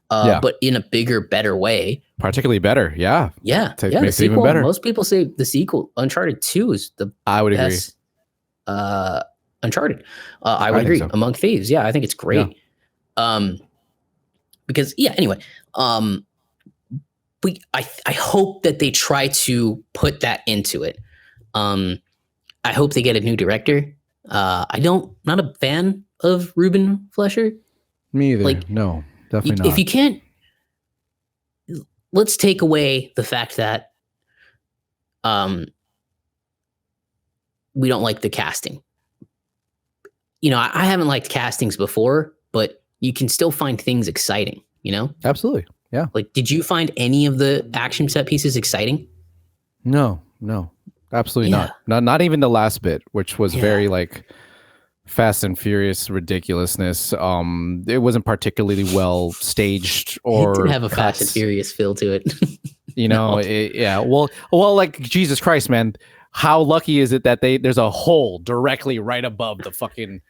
but in a bigger, better way. Particularly better, yeah. Yeah, the sequel, even better. Most people say the sequel, Uncharted 2, is the I would best, agree. Uncharted. I would agree. So. Among Thieves, yeah, I think it's great. Yeah. Because anyway, I hope that they try to put that into it. I hope they get a new director. Not a fan of Ruben Fleischer. Me either. Like, no, definitely not. If you can't, let's take away the fact that we don't like the casting. You know, I haven't liked castings before, but you can still find things exciting, you know? Absolutely. Yeah. Like, did you find any of the action set pieces exciting? No, absolutely not. Not even the last bit, which was very like Fast and Furious ridiculousness. It wasn't particularly well staged or it did have a Fast and Furious feel to it. You know, well, like Jesus Christ, man. How lucky is it that there's a hole directly right above the fucking,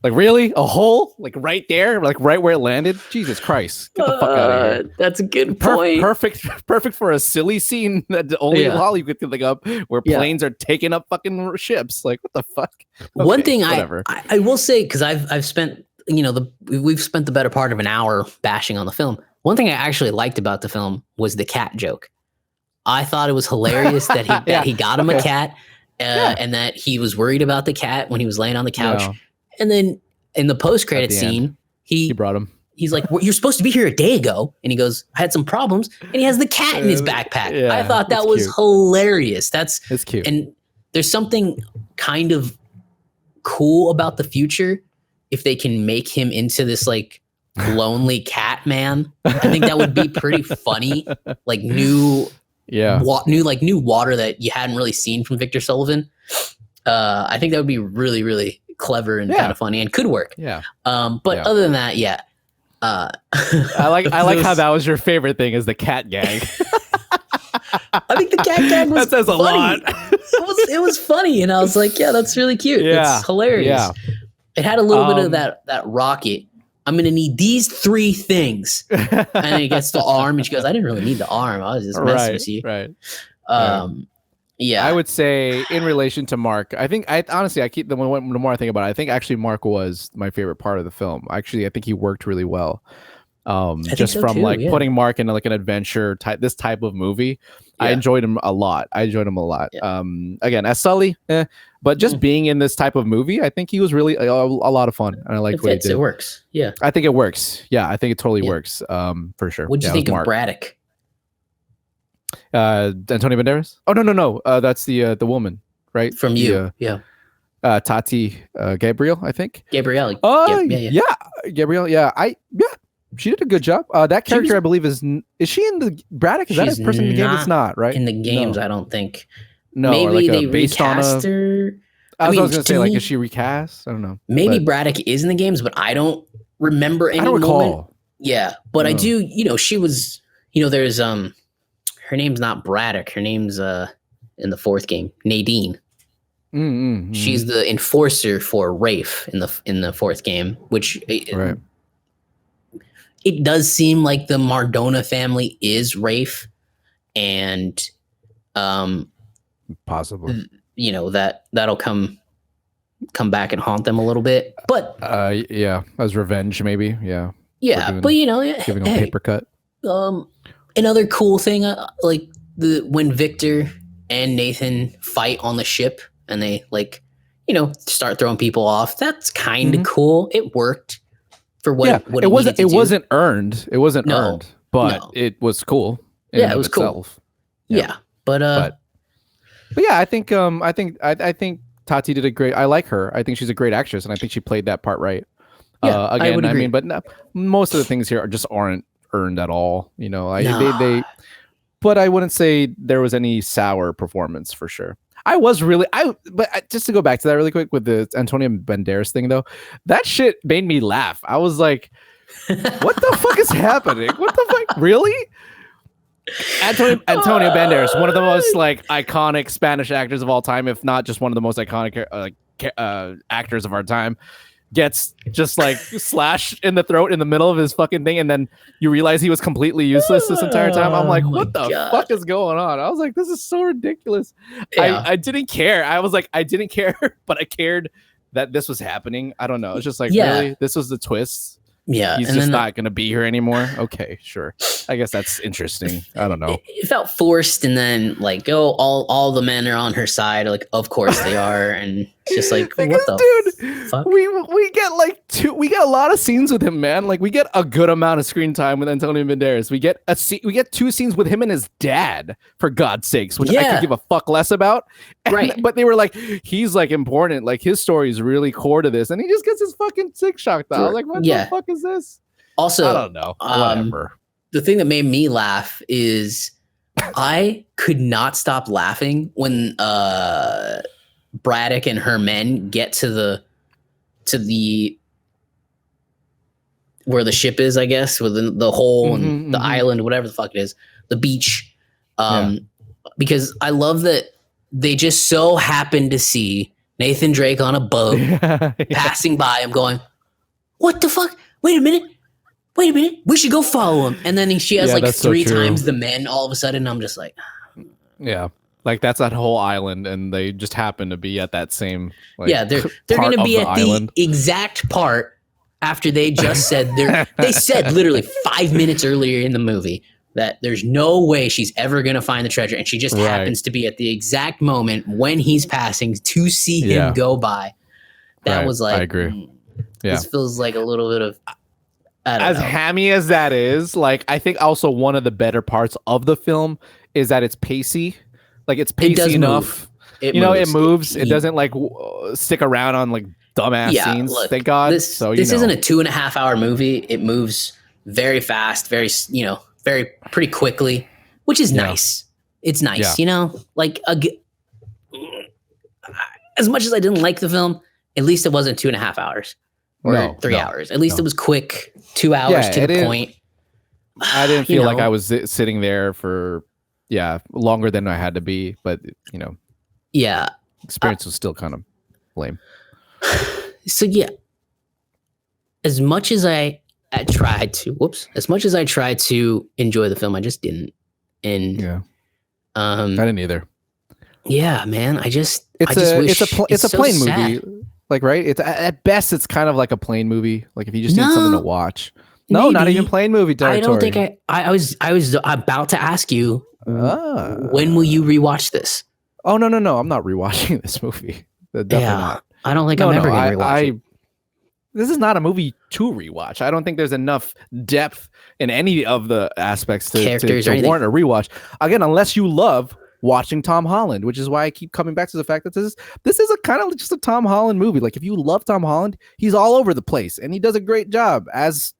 like, really? A hole? Like right there? Like right where it landed? Jesus Christ. Get the fuck out of here. That's a good point. Perfect for a silly scene that only Hollywood could think up, where planes are taking up fucking ships. Like, what the fuck? Okay, one thing I will say, because I've spent, you know, we've spent the better part of an hour bashing on the film. One thing I actually liked about the film was the cat joke. I thought it was hilarious that he got him a cat, and that he was worried about the cat when he was laying on the couch. Yeah. And then in the post-credit scene, he brought him. He's like, well, "You're supposed to be here a day ago," and he goes, "I had some problems," and he has the cat in his backpack. Yeah, I thought that was hilarious. That's cute. And there's something kind of cool about the future if they can make him into this like lonely cat man. I think that would be pretty funny. Like new water that you hadn't really seen from Victor Sullivan. I think that would be really, really clever and kind of funny and could work. Yeah. But other than that, I like how that was your favorite thing, is the cat gag. I think the cat gag was that says funny. A lot. It was funny, and I was like, yeah, that's really cute. Yeah. It's hilarious. Yeah. It had a little bit of that Rocket. I'm going to need these 3 things. And then he gets the arm, and she goes, I didn't really need the arm. I was just messing with you. Right. Yeah. I would say in relation to Mark, I keep the more I think about it, I think actually Mark was my favorite part of the film. Actually, I think he worked really well. Just from putting Mark into like an adventure this type of movie. Yeah. I enjoyed him a lot. Yeah. Again, as Sully, but just being in this type of movie, I think he was really a lot of fun, and I like what he did. It works. Yeah, I think it works. Yeah, I think it totally works. For sure. What'd you think of Braddock? Antonio Banderas? Oh no. That's the woman, right? From You. Tati Gabrielle, I think. Gabrielle. Gabrielle. Yeah. She did a good job. That character, I believe, is she in the Braddock? Is that a person in the game? It's not, right? In the games, no. I don't think. No, maybe they recast her. I was going to say, like, is she recast? I don't know. Maybe Braddock is in the games, but I don't remember any moment. Recall. Yeah, but I do. You know, she was. You know, there's her name's not Braddock. Her name's in the 4th game, Nadine. She's the enforcer for Rafe in the 4th game, which. Right. It does seem like the Mardona family is Rafe, and possibly, you know, that'll come back and haunt them a little bit. But as revenge, maybe. But you know, giving a paper cut. Another cool thing, like when Victor and Nathan fight on the ship, and they start throwing people off. That's kind of cool. It worked. For what it wasn't earned. It wasn't earned, but it was cool. It was itself. Cool. Yeah. But yeah, I think Tati did a great. I like her. I think she's a great actress, and I think she played that part right. Again, I mean, but most of the things here aren't earned at all. You know, they. But I wouldn't say there was any sour performance for sure. just to go back to that really quick with the Antonio Banderas thing though, that shit made me laugh. I was like, what the fuck is happening? What the fuck? Really? Antonio Banderas, one of the most like iconic Spanish actors of all time, if not just one of the most iconic actors of our time, gets just like slashed in the throat in the middle of his fucking thing, and then you realize he was completely useless this entire time. I'm like, what the fuck is going on? I was like, this is so ridiculous. Yeah. I didn't care. I was like, I didn't care, but I cared that this was happening. I don't know. It's just like, really? This was the twist? Yeah. He's just not going to be here anymore. Okay, sure. I guess that's interesting. I don't know. It felt forced, and then like, all the men are on her side. Like, of course they are, and it's just like, what the fuck? We get a lot of scenes with him, man. Like, we get a good amount of screen time with Antonio Banderas. We get 2 scenes with him and his dad, for God's sakes, which I could give a fuck less about. Right. But they were like, he's like important. Like, his story is really core to this, and he just gets his fucking sick shocked out. I was like, what the fuck is this? Also, I don't know. Whatever. The thing that made me laugh is I could not stop laughing when Braddock and her men get to the where the ship is, I guess, within the hole and the island, whatever the fuck it is, the beach. Because I love that they just so happen to see Nathan Drake on a boat passing by him going, what the fuck? Wait a minute. We should go follow him. And then she has like 3 times the men all of a sudden. I'm just like, yeah. Like, that's that whole island, and they just happen to be at that same they're going to be at the exact part after they just said they said literally 5 minutes earlier in the movie that there's no way she's ever going to find the treasure, and she just happens to be at the exact moment when he's passing to see him go by. That was like, I agree. This feels like a little bit of, as hammy as that is, like, I think also one of the better parts of the film is that it's pacey. Like, it's pacey enough. It moves. It doesn't like stick around on like dumbass scenes. Look, thank God. This isn't a 2.5 hour movie. It moves very fast, very pretty quickly, which is nice. It's nice, like as much as I didn't like the film, at least it wasn't 2.5 hours. Or 3 hours. At least it was quick, 2 hours to the point. I didn't feel like I was sitting there for longer than I had to be, but experience was still kind of lame. So as much as I tried to enjoy the film, I just didn't. And I didn't either. Yeah, man. It's a plain movie. Like, right? It's at best, it's kind of like a plain movie. Like, if you just need something to watch. No, maybe. Not even plain movie territory. I don't think I was about to ask you, when will you rewatch this? Oh, no. I'm not rewatching this movie. Definitely not. I don't think I'm ever going to rewatch it. This is not a movie to rewatch. I don't think there's enough depth in any of the aspects to warrant a rewatch. Again, unless you love watching Tom Holland, which is why I keep coming back to the fact that this is a kind of just a Tom Holland movie. Like, if you love Tom Holland, he's all over the place, and he does a great job as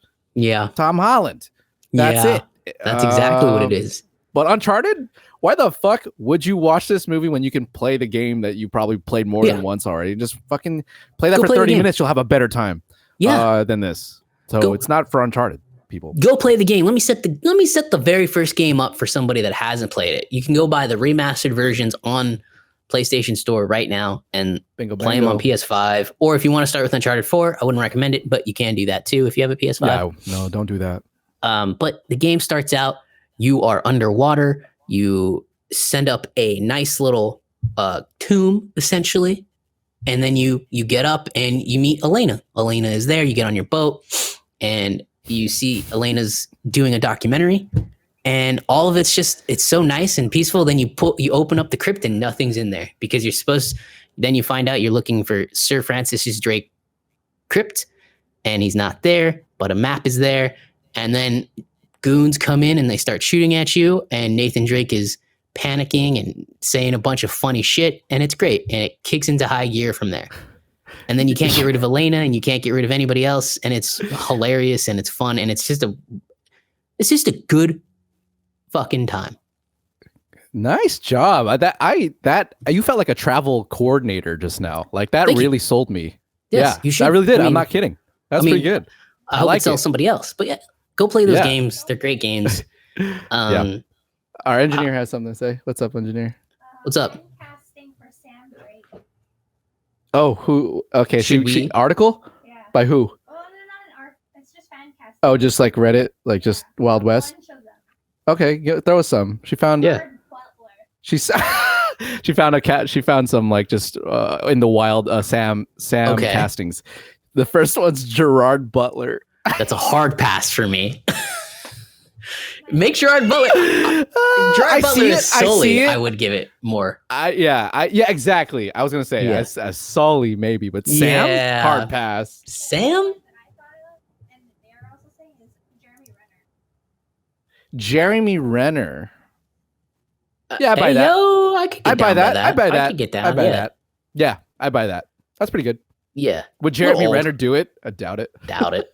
Tom Holland. That's it. That's exactly what it is. But Uncharted, why the fuck would you watch this movie when you can play the game that you probably played more than once already? Just fucking play that for 30 minutes. You'll have a better time than this. So it's not for Uncharted people. Go play the game. Let me set the very first game up for somebody that hasn't played it. You can go buy the remastered versions on PlayStation Store right now and play them on PS5. Or if you want to start with Uncharted 4, I wouldn't recommend it, but you can do that too if you have a PS5. Yeah, no, don't do that. But the game starts out, you are underwater. You send up a nice little tomb, essentially. And then you get up and you meet Elena. Elena is there. You get on your boat and you see Elena's doing a documentary. And all of it's so nice and peaceful. Then you open up the crypt and nothing's in there because then you find out you're looking for Sir Francis Drake crypt and he's not there, but a map is there. And then goons come in and they start shooting at you, and Nathan Drake is panicking and saying a bunch of funny shit, and it's great. And it kicks into high gear from there. And then you can't get rid of Elena and you can't get rid of anybody else, and it's hilarious and it's fun and it's just a good fucking time. Nice job. That you felt like a travel coordinator just now. Like that really sold me. Yes, yeah, you should. I really did. I'm not kidding. That's pretty good. I hope it sells somebody else. But yeah, go play those games. They're great games. Yeah. Our engineer has something to say. What's up, engineer? What's up? Casting for Sam Drake. Oh, who? Okay, she article? Yeah. By who? Oh, no, not an art. It's just fan casting. Oh, just like Reddit, like just Wild West. Okay, throw us some. She found. Yeah. She found a cat. She found some like just in the wild Sam castings. The first one's Gerard Butler. That's a hard pass for me. Make Gerard Butler. Gerard Butler is Sully. I would give it more. Yeah, exactly. I was gonna say as Sully maybe, but Sam hard pass. Sam. Jeremy Renner. Yeah, I buy that. I could get down that. I buy that. I could get down. I buy that. Yeah, I buy that. That's pretty good. Yeah. Would Jeremy Renner do it? I doubt it. Doubt it.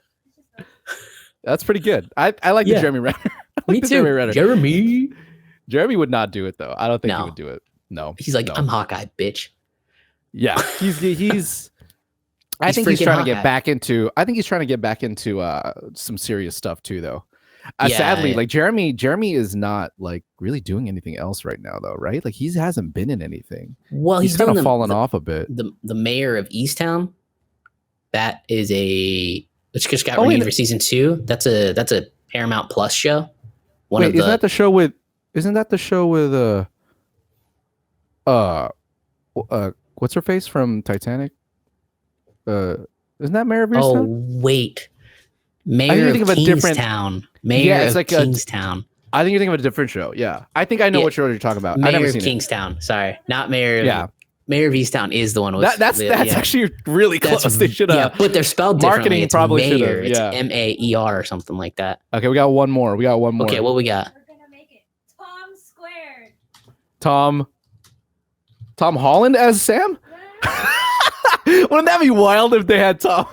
That's pretty good. I like the Jeremy Renner. Me too. Jeremy would not do it though. I don't think he would do it. No. He's like, I'm Hawkeye, bitch. Yeah. He's I think he's trying to get back into some serious stuff too though. Sadly, like Jeremy is not like really doing anything else right now though, right? Like he hasn't been in anything. Well, he's kind of fallen off a bit. The mayor of Easttown, that is which just got renewed for season 2. That's a Paramount Plus show. Isn't that the show with what's her face from Titanic? Isn't that Mayor of Easttown? Oh wait. Mayor of Kingstown. Mayor of Kingstown. I think you're thinking of a different show. Yeah. I think I know what show you're talking about. Mayor of Kingstown. Sorry. Not Mayor of Mayor of Easttown is the one with that's actually really close. They should but they're spelled differently. Marketing probably should have. It's Maer or something like that. Okay, we got one more. Okay, what we got? We're gonna make it Tom Squared. Tom Holland as Sam? Wouldn't that be wild if they had Tom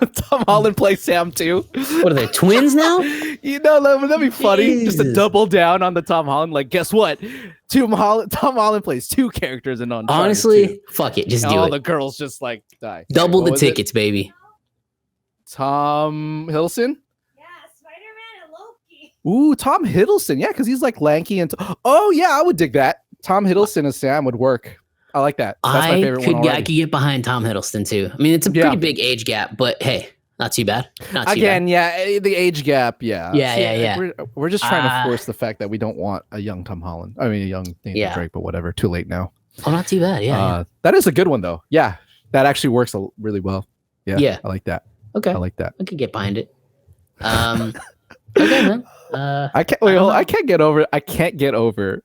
Holland play Sam too? What are they, twins now? Wouldn't that be funny? Jesus. Just to double down on the Tom Holland. Like, guess what? Tom Holland plays 2 characters in Uncharted. Honestly, fuck it, just do it. All the girls just like die. Double the tickets, baby. Tom Hiddleston? Yeah, Spider-Man and Loki. Ooh, Tom Hiddleston. Yeah, because he's like lanky and I would dig that. Tom Hiddleston as Sam would work. I like that. That's my favorite one already. I could get behind Tom Hiddleston too. I mean, it's a pretty big age gap, but hey, not too bad. Not too bad. The age gap, Yeah. We're just trying to force the fact that we don't want a young Tom Holland. I mean, a young Nathan Drake, but whatever. Too late now. Oh, not too bad. Yeah. That is a good one though. Yeah, that actually works really well. Yeah. I like that. Okay. I like that. I could get behind it. Okay, man. I can't get over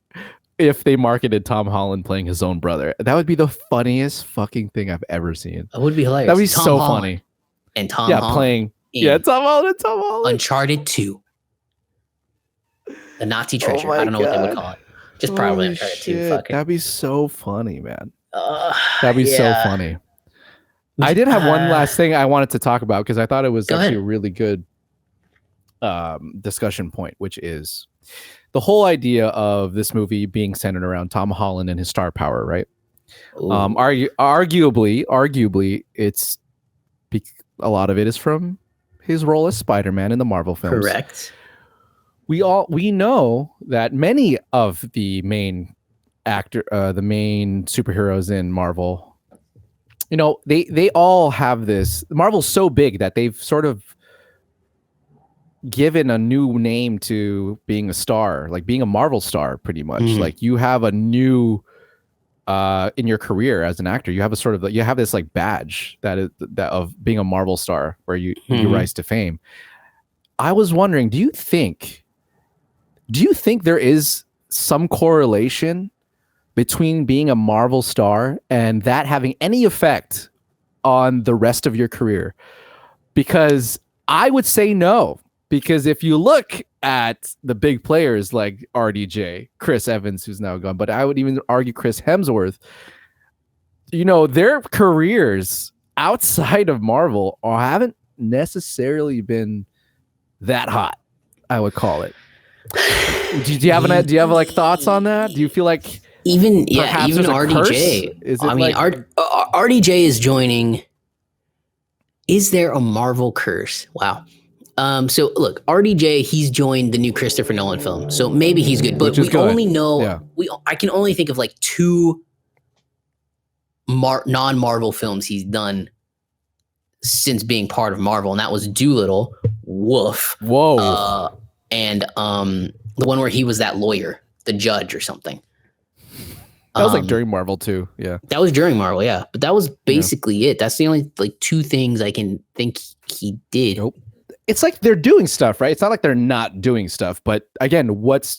if they marketed Tom Holland playing his own brother. That would be the funniest fucking thing I've ever seen. It would be hilarious. That'd be so funny. And Tom Holland playing. Tom Holland. Uncharted 2. The Nazi treasure. I don't know what they would call it. Just probably Uncharted 2. Fuck it. That'd be so funny, man. That'd be so funny. I did have one last thing I wanted to talk about because I thought it was actually a really good discussion point, which is the whole idea of this movie being centered around Tom Holland and his star power, right? Arguably, it's a lot of it is from his role as Spider-Man in the Marvel films. Correct. We know that many of the main superheroes in Marvel, they all have this. Marvel's so big that they've sort of given a new name to being a star, like being a Marvel star, pretty much. Like you have a new in your career as an actor, you have this like badge that of being a Marvel star where you rise to fame. I was wondering, do you think there is some correlation between being a Marvel star and that having any effect on the rest of your career? Because I would say no. Because if you look at the big players like RDJ, Chris Evans, who's now gone, but I would even argue Chris Hemsworth, their careers outside of Marvel haven't necessarily been that hot, I would call it. Do you have like thoughts on that? Do you feel like even Perhaps even there's a RDJ. curse? Is it I mean, RDJ is joining. Is there a Marvel curse? Wow. So look, RDJ, he's joined the new Christopher Nolan film, so maybe he's good. But we only know I can only think of like 2 non-Marvel films he's done since being part of Marvel, and that was Doolittle, Woof, and the one where he was that lawyer, the judge or something. That was like during Marvel too. Yeah, that was during Marvel. Yeah, but that was basically it. That's the only like 2 things I can think he did. Nope. It's like they're doing stuff, right? It's not like they're not doing stuff. But again, what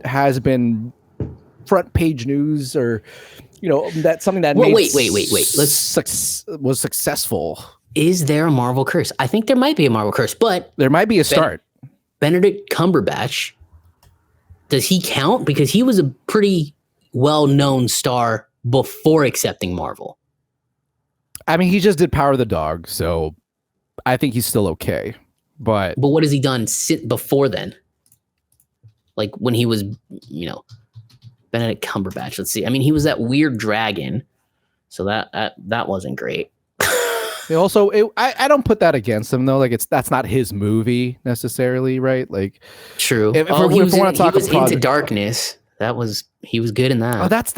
has been front page news, or that's something that wait. was successful. Is there a Marvel curse? I think there might be a Marvel curse, but there might be a start. Benedict Cumberbatch, does he count? Because he was a pretty well-known star before accepting Marvel. I mean, he just did Power of the Dog, so I think he's still okay. But what has he done before then? Like when he was, Benedict Cumberbatch. Let's see. I mean, he was that weird dragon, so that wasn't great. Also, I don't put that against him though. Like that's not his movie necessarily, right? Like, true. He was Into Darkness. He was good in that. Oh, that's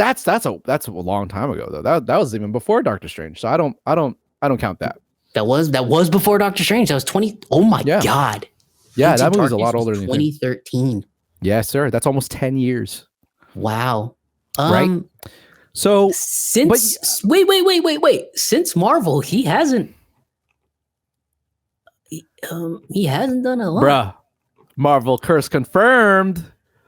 a long time ago though. That was even before Doctor Strange. So I don't count that. That was before Doctor Strange. That was 20. Oh my God. Yeah, that movie was a lot older than 2013. Yes, sir. That's almost 10 years. Wow. Right. So wait. Since Marvel, he hasn't done a lot. Bruh. Marvel curse confirmed.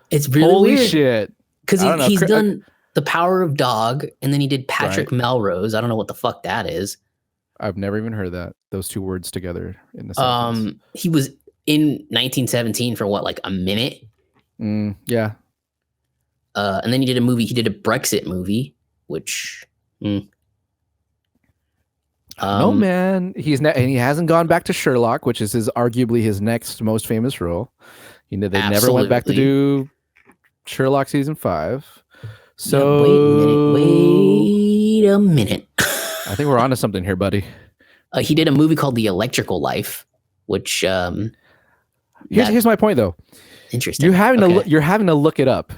It's really holy weird. Shit. Because he's done The Power of Dog, and then he did Patrick Melrose. I don't know what the fuck that is. I've never even heard that. Those 2 words together in the sentence. He was in 1917 for what, like a minute? Yeah. And then he did a Brexit movie, which no, man. And he hasn't gone back to Sherlock, which is arguably his next most famous role. They never went back to do Sherlock season 5. So wait a minute. I think we're onto something here, buddy. He did a movie called The Electrical Life, which here's my point though. Interesting. You're having to look it up.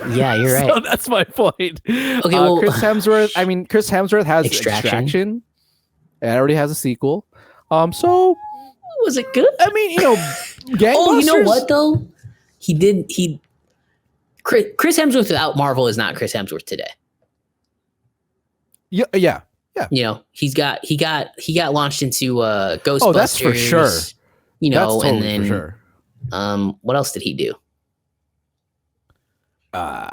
Yeah, you're right. So that's my point. Okay, well, Chris Hemsworth has Extraction. It already has a sequel. So was it good? I mean, Gangbusters. Oh, you know what though? Chris Hemsworth without Marvel is not Chris Hemsworth today. Yeah. He got launched into Ghostbusters. Oh, that's for sure. That's totally and then for sure. What else did he do? Oh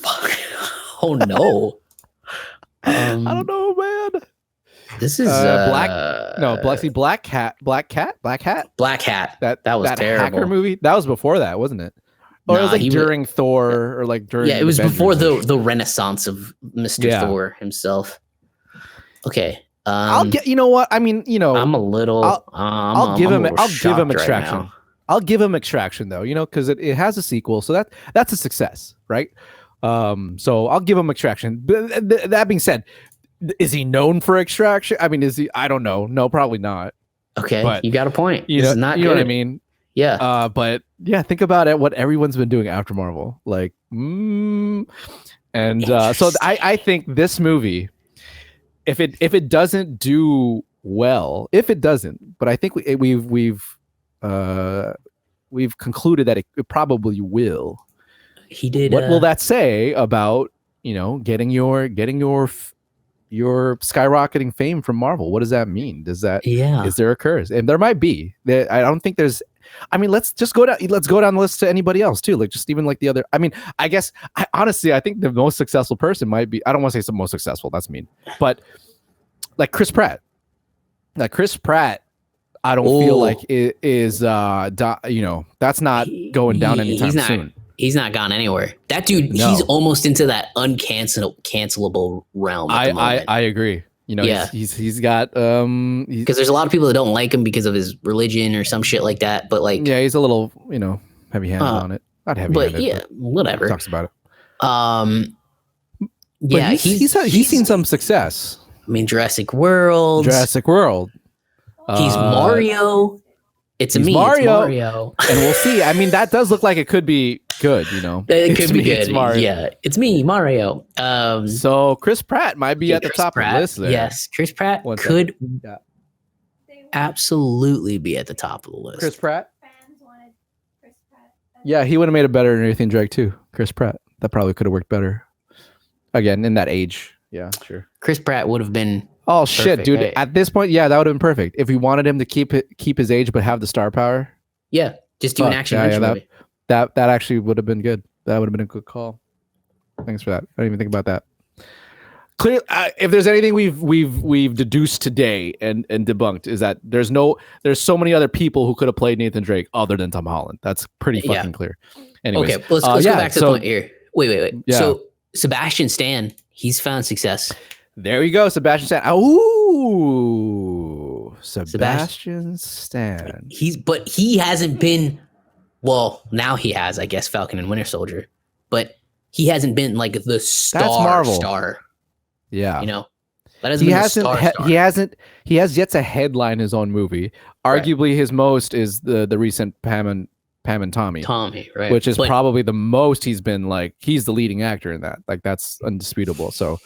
fuck! Oh no! I don't know, man. This is Black Hat. Black Hat. That was that terrible. Hacker movie. That was before that, wasn't it? Or it was like during Thor, or like during. Yeah, it was before the renaissance of Mr. Thor himself. Okay. I'll get. You know what? I mean, I'm a little. I'll give him Extraction. Right, I'll give him Extraction though, because it has a sequel, so that's a success, right? So I'll give him Extraction. But that being said, is he known for Extraction? I mean, is he? I don't know. No, probably not. Okay, but you got a point. You know what I mean? Yeah. But yeah, think about it. What everyone's been doing after Marvel, like, so I think this movie, if it doesn't do well, but I think we've concluded that it probably will. He did. What will that say about getting your skyrocketing fame from Marvel? What does that mean? Is there a curse? And there might be. I don't think there's. I mean, let's go down the list to anybody else too. Like just even like the other. I mean, I guess honestly, I think the most successful person might be. I don't want to say the most successful. That's mean, but like Chris Pratt. I don't feel like it is. That's not going down anytime soon. He's not gone anywhere. That dude, he's almost into that uncancelable realm. I agree. He's got because there's a lot of people that don't like him because of his religion or some shit like that. But like, he's a little heavy handed on it. Not heavy, but whatever. Talks about it. Yeah, he's seen some success. I mean, Jurassic World. He's Mario. It's Mario. And we'll see. I mean, that does look like it could be good, It could be good. It's Mario. Yeah, it's me, Mario. So Chris Pratt might be at the top of the list there. Yes, Chris Pratt could absolutely be at the top of the list. Chris Pratt? Fans wanted Chris Pratt. Yeah, he would have made it better than Nathan Drake too. Chris Pratt. That probably could have worked better. Again, in that age. Yeah, sure. Chris Pratt would have been shit, dude. Right? At this point, yeah, that would have been perfect. If we wanted him to keep his age but have the star power. Yeah, just do an action movie. That actually would have been good. That would have been a good call. Thanks for that. I didn't even think about that. Clear. If there's anything we've deduced today and debunked is that there's so many other people who could have played Nathan Drake other than Tom Holland. That's pretty fucking clear. Anyways, okay, let's go back to the point here. Wait. Yeah. So Sebastian Stan, he's found success. There you go, Sebastian Stan. Ooh, Sebastian Stan. He hasn't been. Well, now he has, I guess, Falcon and Winter Soldier, but he hasn't been like the star. That's Marvel. Star. Yeah, that hasn't been the star. He has yet to headline his own movie. Arguably, his most is the recent Pam and Tommy. Right? Which is probably the most he's been like. He's the leading actor in that. Like that's undisputable. So,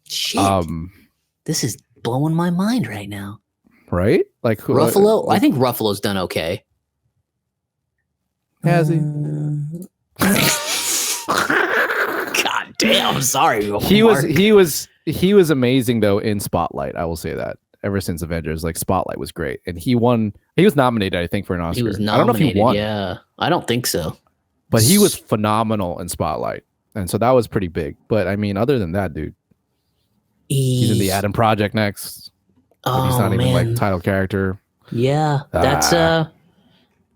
shit. This is blowing my mind right now. Right? Like Ruffalo. I think Ruffalo's done okay. Has he? God damn! I'm sorry. He was amazing though in Spotlight. I will say that. Ever since Avengers, like Spotlight was great, and he won. He was nominated, I think, for an Oscar. He was nominated. I don't know if he won. Yeah, I don't think so. But he was phenomenal in Spotlight, and so that was pretty big. But I mean, other than that, dude, he's in the Adam Project next. He's not even like title character. Yeah, that's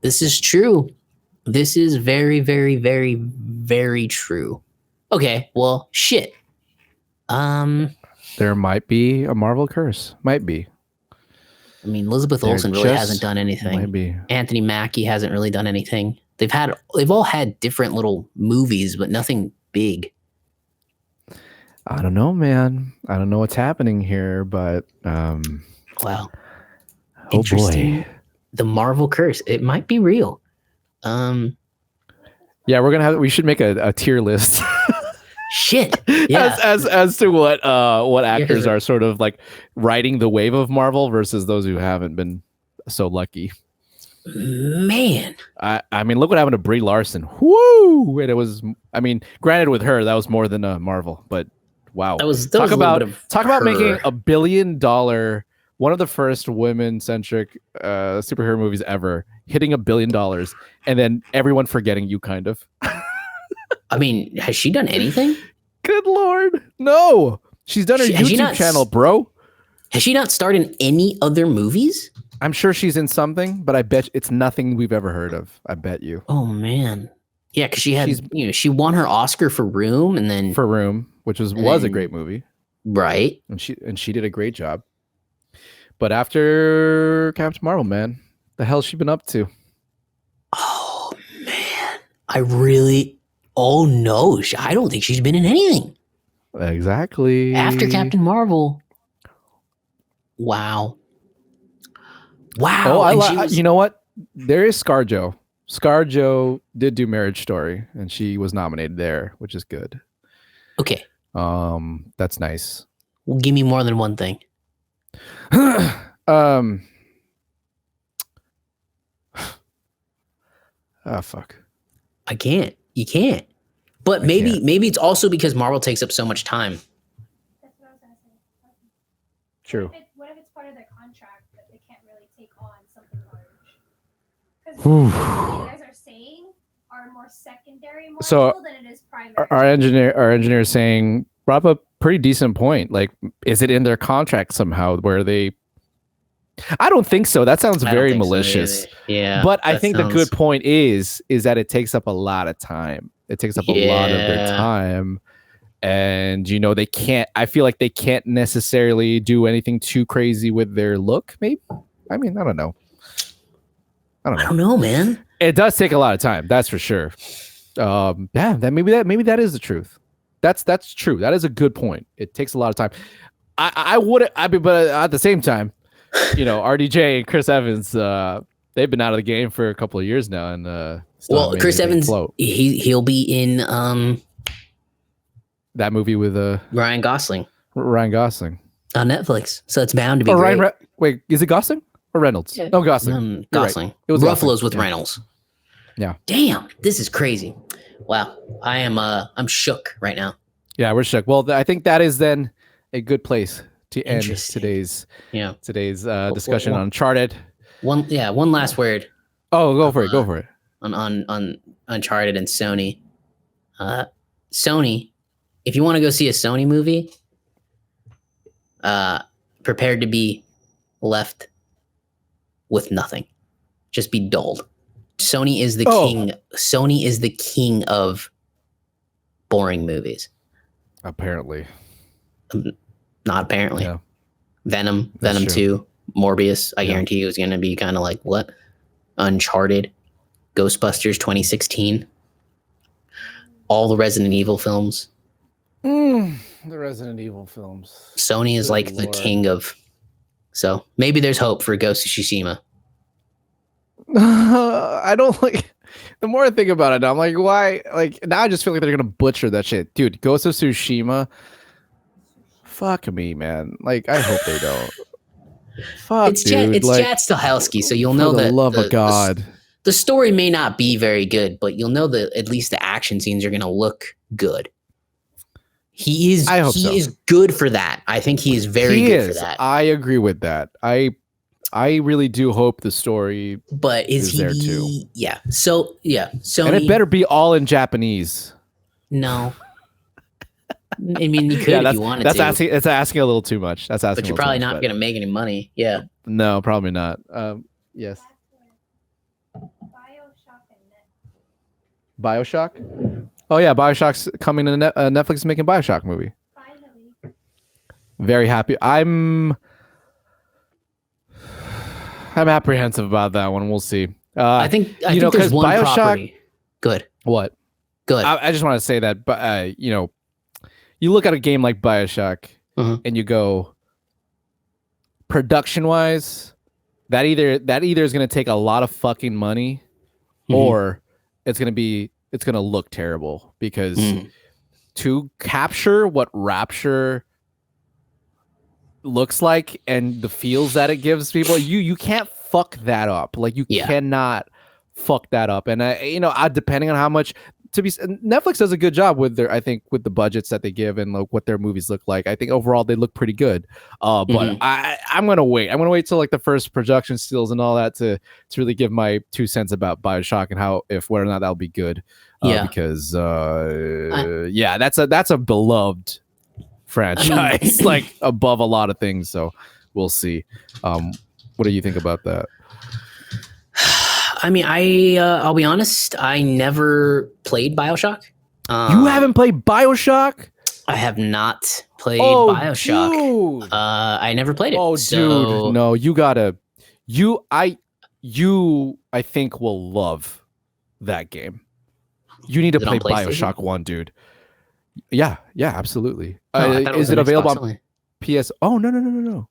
This is true. This is very, very, very, very true. Okay, well, shit. There might be a Marvel curse. Might be. I mean, Elizabeth Olsen really hasn't done anything. Maybe. Anthony Mackie hasn't really done anything. They've all had different little movies, but nothing big. I don't know, man. I don't know what's happening here, but wow. Interesting. Boy. The Marvel curse. It might be real. Yeah, we should make a tier list. Shit. Yeah. as to what actors are sort of like riding the wave of Marvel versus those who haven't been so lucky. Man. I mean, look what happened to Brie Larson. Woo! And it was, I mean, granted with her, that was more than Marvel, but wow. Talk about making $1 billion, one of the first women-centric superhero movies ever, hitting $1 billion, and then everyone forgetting you, kind of. I mean, has she done anything? Good Lord. No. She's done her YouTube channel, bro. Has she not starred in any other movies? I'm sure she's in something, but I bet it's nothing we've ever heard of. I bet you. Oh, man. Yeah, because she won her Oscar for Room, and then... For Room, which was a great movie. Right. And she did a great job. But after Captain Marvel, man, the hell's she been up to? Oh, man. Oh, no. I don't think she's been in anything. Exactly. After Captain Marvel. Wow. Oh, you know what? There is ScarJo. ScarJo did do Marriage Story, and she was nominated there, which is good. Okay. That's nice. Well, give me more than one thing. Oh, fuck. I can't. You can't. But maybe it's also because Marvel takes up so much time. That's what I was going to say. True. What if it's part of their contract that they can't really take on something large? Because what you guys are saying are more secondary Marvel than it is primary. Our engineer is saying, brought up a pretty decent point. Like, is it in their contract somehow where they... I don't think so. That sounds very malicious. So yeah. But I think the good point is that it takes up a lot of time. It takes up a lot of their time. And, they can't... I feel like they can't necessarily do anything too crazy with their look, maybe? I mean, I don't know. I don't know, man. It does take a lot of time, that's for sure. Yeah, maybe that is the truth. That's true. That is a good point. It takes a lot of time. But at the same time, RDJ and Chris Evans, they've been out of the game for a couple of years now, and Chris Evans, he'll be in that movie with Ryan Gosling on Netflix. So it's bound to be great. Wait, is it Gosling or Reynolds? Yeah. No, Gosling. Gosling. Right. It was Ruffalo's with Reynolds. Yeah. Damn, this is crazy. Wow, I'm shook right now. Yeah, we're shook. Well, I think that is then a good place to end today's discussion on Uncharted. One last word. Oh, go for it. On Uncharted and Sony. Sony, if you want to go see a Sony movie, prepared to be left with nothing. Just be dulled. Sony is the king. Sony is the king of boring movies. Apparently. Not apparently. Yeah. Venom 2, Morbius. I guarantee you it was going to be kind of like what? Uncharted, Ghostbusters 2016, all the Resident Evil films. The Resident Evil films. Sony is like the king of. So maybe there's hope for Ghost of Tsushima. I don't like. The more I think about it, I'm like, why? Like now, I just feel like they're gonna butcher that shit, dude. Ghost of Tsushima. Fuck me, man. Like I hope they don't. Fuck, it's Chad Stahelski, so you'll know that. For the love of God. The story may not be very good, but you'll know that at least the action scenes are gonna look good. He is. He is good for that. I think he is very good for that. I agree with that. I really do hope the story, but is he there too? Yeah. So Sony, and it better be all in Japanese. No. I mean, you could if you wanted to. That's asking a little too much. That's asking. But you're probably not going to make any money. Yeah. No, probably not. Yes. BioShock. Oh yeah, BioShock's coming to Netflix is making BioShock movie. Finally. Very happy. I'm apprehensive about that one. We'll see. I think there's one BioShock, property. Good. What? Good. I just want to say that, but you look at a game like BioShock and you go, production wise, that either is going to take a lot of fucking money, or it's going to look terrible, because to capture what Rapture looks like and the feels that it gives people, you can't fuck that up. Like you cannot fuck that up. And depending on how much Netflix does a good job with with the budgets that they give and what their movies look like. I think overall they look pretty good. But I'm gonna wait. I'm gonna wait till like the first production stills and all that to really give my 2 cents about BioShock and whether or not that'll be good. Because that's a beloved franchise, like above a lot of things. So we'll see. What do you think about that? I mean, I'll be honest. I never played BioShock. You haven't played BioShock? I have not played BioShock. Dude. I never played it. Oh, dude, no, you gotta. I think will love that game. You need to play BioShock 1, dude. Yeah, absolutely. Is it available on PS? Oh, no.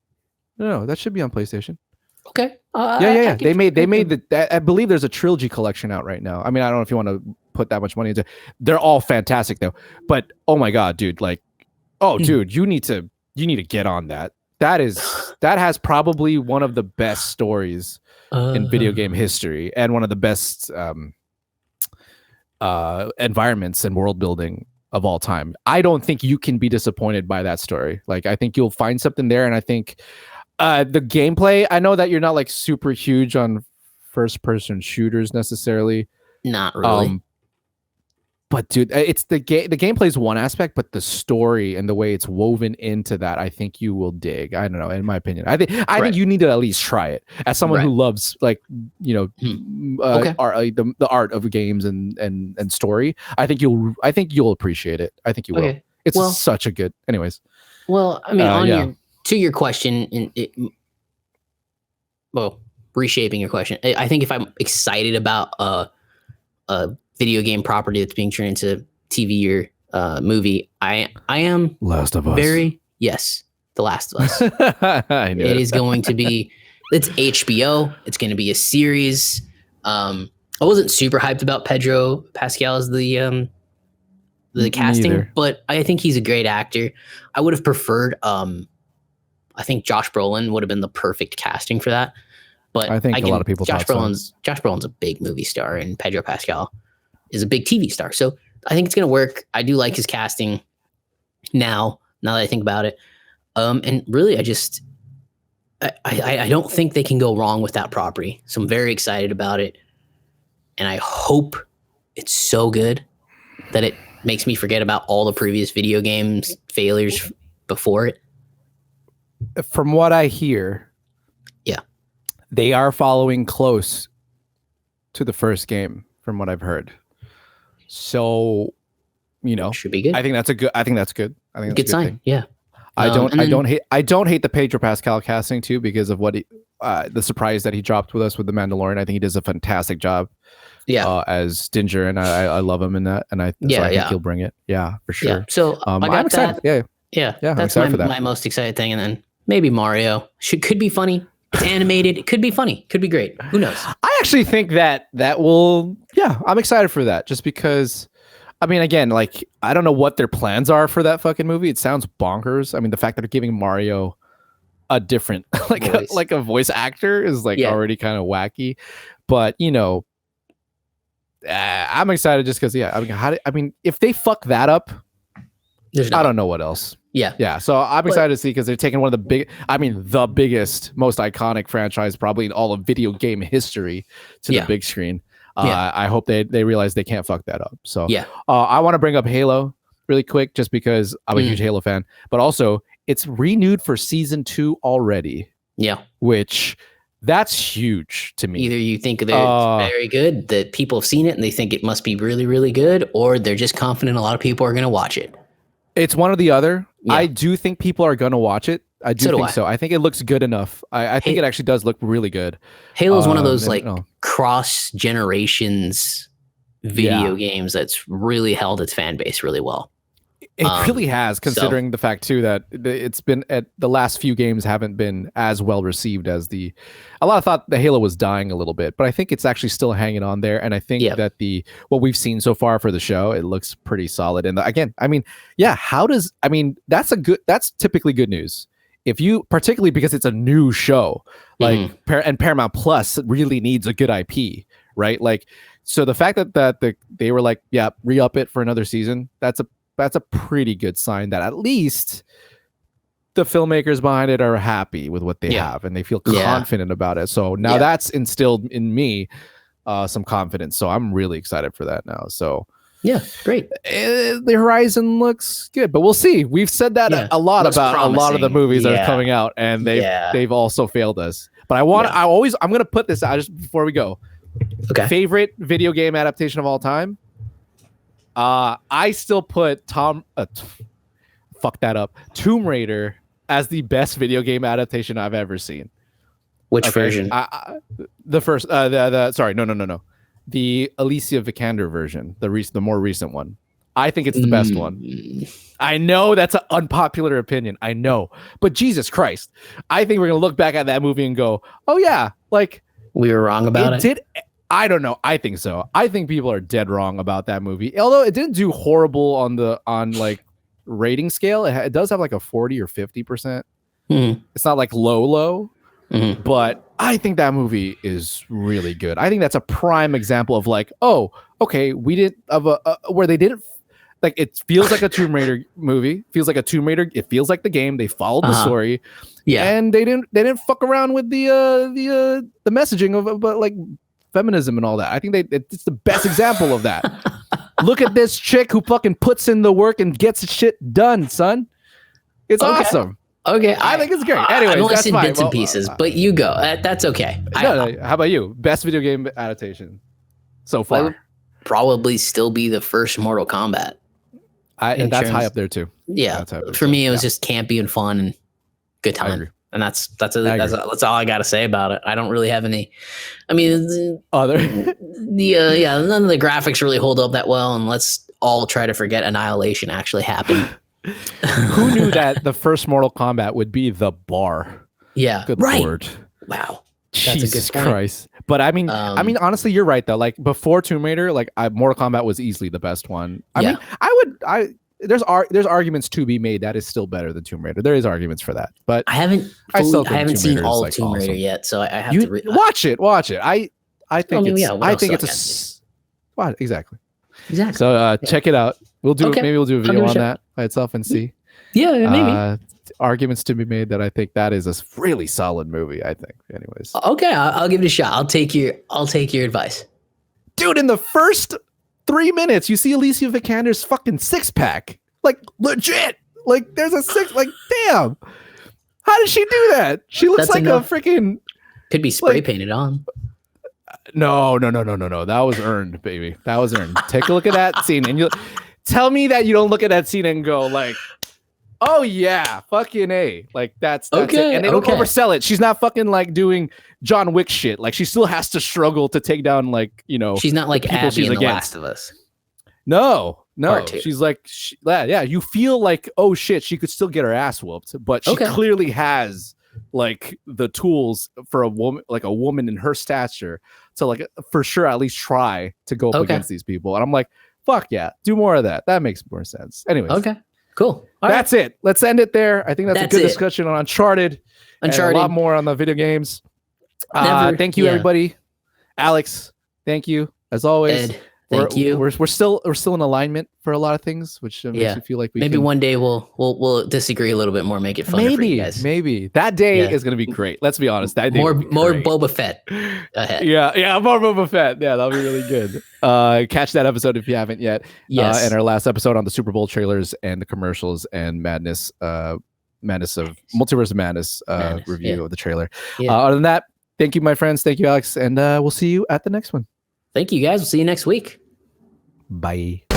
That should be on PlayStation. Okay. Yeah. They made I believe there's a trilogy collection out right now. I mean, I don't know if you want to put that much money into it. They're all fantastic though. But oh my God, dude, dude, you need to get on that. That has probably one of the best stories in video game history, and one of the best environments and world building of all time. I don't think you can be disappointed by that story. Like, I think you'll find something there, and I think the gameplay, I know that you're not like super huge on first person shooters necessarily. Not really. But dude, it's the gameplay is one aspect, but the story and the way it's woven into that, I think you will dig. I don't know, in my opinion. I think you need to at least try it. As someone who loves art, the art of games and story, I think you'll appreciate it. I think you will. It's such a good. Anyways. Well, I mean, to your question, reshaping your question. I think if I'm excited about a video game property that's being turned into TV or movie, I am Last of Us. Yes, The Last of Us. I knew it is going to be. It's HBO. It's going to be a series. I wasn't super hyped about Pedro Pascal as the casting, Neither. but I think he's a great actor. I would have preferred. I think Josh Brolin would have been the perfect casting for that. But I think a lot of people Josh thought so. Josh Brolin's a big movie star, and Pedro Pascal is a big TV star. So I think it's going to work. I do like his casting now that I think about it. And really, I don't think they can go wrong with that property. So I'm very excited about it. And I hope it's so good that it makes me forget about all the previous video games failures before it. From what I hear, they are following close to the first game, from what I've heard. So, should be good. I think that's good. I think that's good good sign. Thing. Yeah. I don't hate the Pedro Pascal casting too, because of what the surprise that he dropped with us with the Mandalorian. I think he does a fantastic job. Yeah. As Dinger, and I love him in that, and I think he'll bring it. Yeah, for sure. Yeah. So I'm excited. That. Yeah. That's my most excited thing, and then maybe Mario could be funny. It's animated. It could be funny. Could be great. Who knows? I actually think that will. Yeah, I'm excited for that. Just because, I mean, again, like I don't know what their plans are for that fucking movie. It sounds bonkers. I mean, the fact that they're giving Mario a different like a voice actor is already kind of wacky. But I'm excited just because. Yeah, I mean, if they fuck that up, I don't know what else. Yeah. So I'm excited to see because they're taking one of the biggest, most iconic franchise probably in all of video game history to the big screen. I hope they realize they can't fuck that up. So I want to bring up Halo really quick just because I'm a huge Halo fan, but also it's renewed for season 2 already. Yeah. Which that's huge to me. Either you think they're very good, that people have seen it and they think it must be really, really good, or they're just confident a lot of people are going to watch it. It's one or the other. Yeah. I do think people are going to watch it. I do think so. I think it looks good enough. I think it actually does look really good. Halo is one of those cross generations video games that's really held its fan base really well. It really has, considering the fact too that it's been the last few games haven't been as well received as a lot of thought the Halo was dying a little bit, but I think it's actually still hanging on there. And I think that what we've seen so far for the show, it looks pretty solid. And again, I mean, that's typically good news. If you, particularly because it's a new show, and Paramount Plus really needs a good IP, right? Like, so the fact that they were like, re-up it for another season, that's a pretty good sign that at least the filmmakers behind it are happy with what they have and they feel confident about it. So now that's instilled in me some confidence. So I'm really excited for that now. So yeah, great. The horizon looks good, but we'll see. We've said that a lot about a lot of the movies that are coming out, and they've also failed us. But I'm going to put this out just before we go. Okay. Favorite video game adaptation of all time? I still put Tomb Raider as the best video game adaptation I've ever seen. Which version? The first. No. The Alicia Vikander version, the more recent one. I think it's the best one. I know that's an unpopular opinion. I know, but Jesus Christ, I think we're gonna look back at that movie and go, "Oh yeah, like we were wrong about it." I don't know. I think so. I think people are dead wrong about that movie. Although it didn't do horrible on rating scale. It does have like a 40 or 50%. It's not like low. But I think that movie is really good. I think that's a prime example of like, oh, okay, where they didn't like, it feels like a Tomb Raider movie. Feels like a Tomb Raider. It feels like the game. They followed the story. Yeah, and they didn't fuck around with the messaging of like feminism and all that. I think it's the best example of that. Look at this chick who fucking puts in the work and gets shit done, son. It's awesome. Okay, I think it's great. Anyways, I've only seen bits and pieces, but you go. That's okay. No, how about you? Best video game adaptation so far? Would probably still be the first Mortal Kombat. That's high up there too. Yeah, for me, it was just campy and fun and good time. And that's all I got to say about it. I don't really have any. I mean, none of the graphics really hold up that well, and let's all try to forget Annihilation actually happened. Who knew that the first Mortal Kombat would be the bar? Yeah, good Lord. Wow, that's Jesus Christ. But I mean, honestly, you're right though. Like before Tomb Raider, like Mortal Kombat was easily the best one. I mean, there's arguments to be made that is still better than Tomb Raider. There is arguments for that, but I haven't seen all of Tomb Raider yet, so I have to watch it. I think it's exactly. So check it out. Maybe we'll do a video on that by itself and see. Yeah, maybe. Arguments to be made that I think that is a really solid movie. I think, anyways. Okay, I'll give it a shot. I'll take your advice, dude. In the first 3 minutes, you see Alicia Vikander's fucking 6-pack, like legit. Like there's a 6. Like damn, how did she do that? She looks like a freaking. Could be spray painted on. No. That was earned, baby. That was earned. Take a look at that scene, and you tell me that you don't look at that scene and go like, "Oh yeah, fucking A." Like that's okay. It. And they don't oversell it. She's not fucking like doing John Wick shit. Like she still has to struggle to take down She's not like Abby in The Last of Us. No. She's like, you feel like, oh shit, she could still get her ass whooped, but she clearly has like the tools for a woman in her stature to like for sure at least try to go up against these people. And I'm like, fuck yeah, do more of that. That makes more sense. Anyways. Okay. Cool. That's it. Let's end it there. I think that's a good discussion on Uncharted. And a lot more on the video games. Thank you, everybody. Alex, thank you as always. Ed, thank you. We're still in alignment for a lot of things, which makes me feel like maybe one day we'll disagree a little bit more, make it fun for you guys. Maybe that day is going to be great. Let's be honest. That day more Boba Fett ahead. Yeah, more Boba Fett. Yeah, that'll be really good. Catch that episode if you haven't yet. Yes. And our last episode on the Super Bowl trailers and the commercials and madness of Multiverse of Madness review of the trailer. Other than that, thank you, my friends. Thank you, Alex, and we'll see you at the next one. Thank you, guys. We'll see you next week. Bye.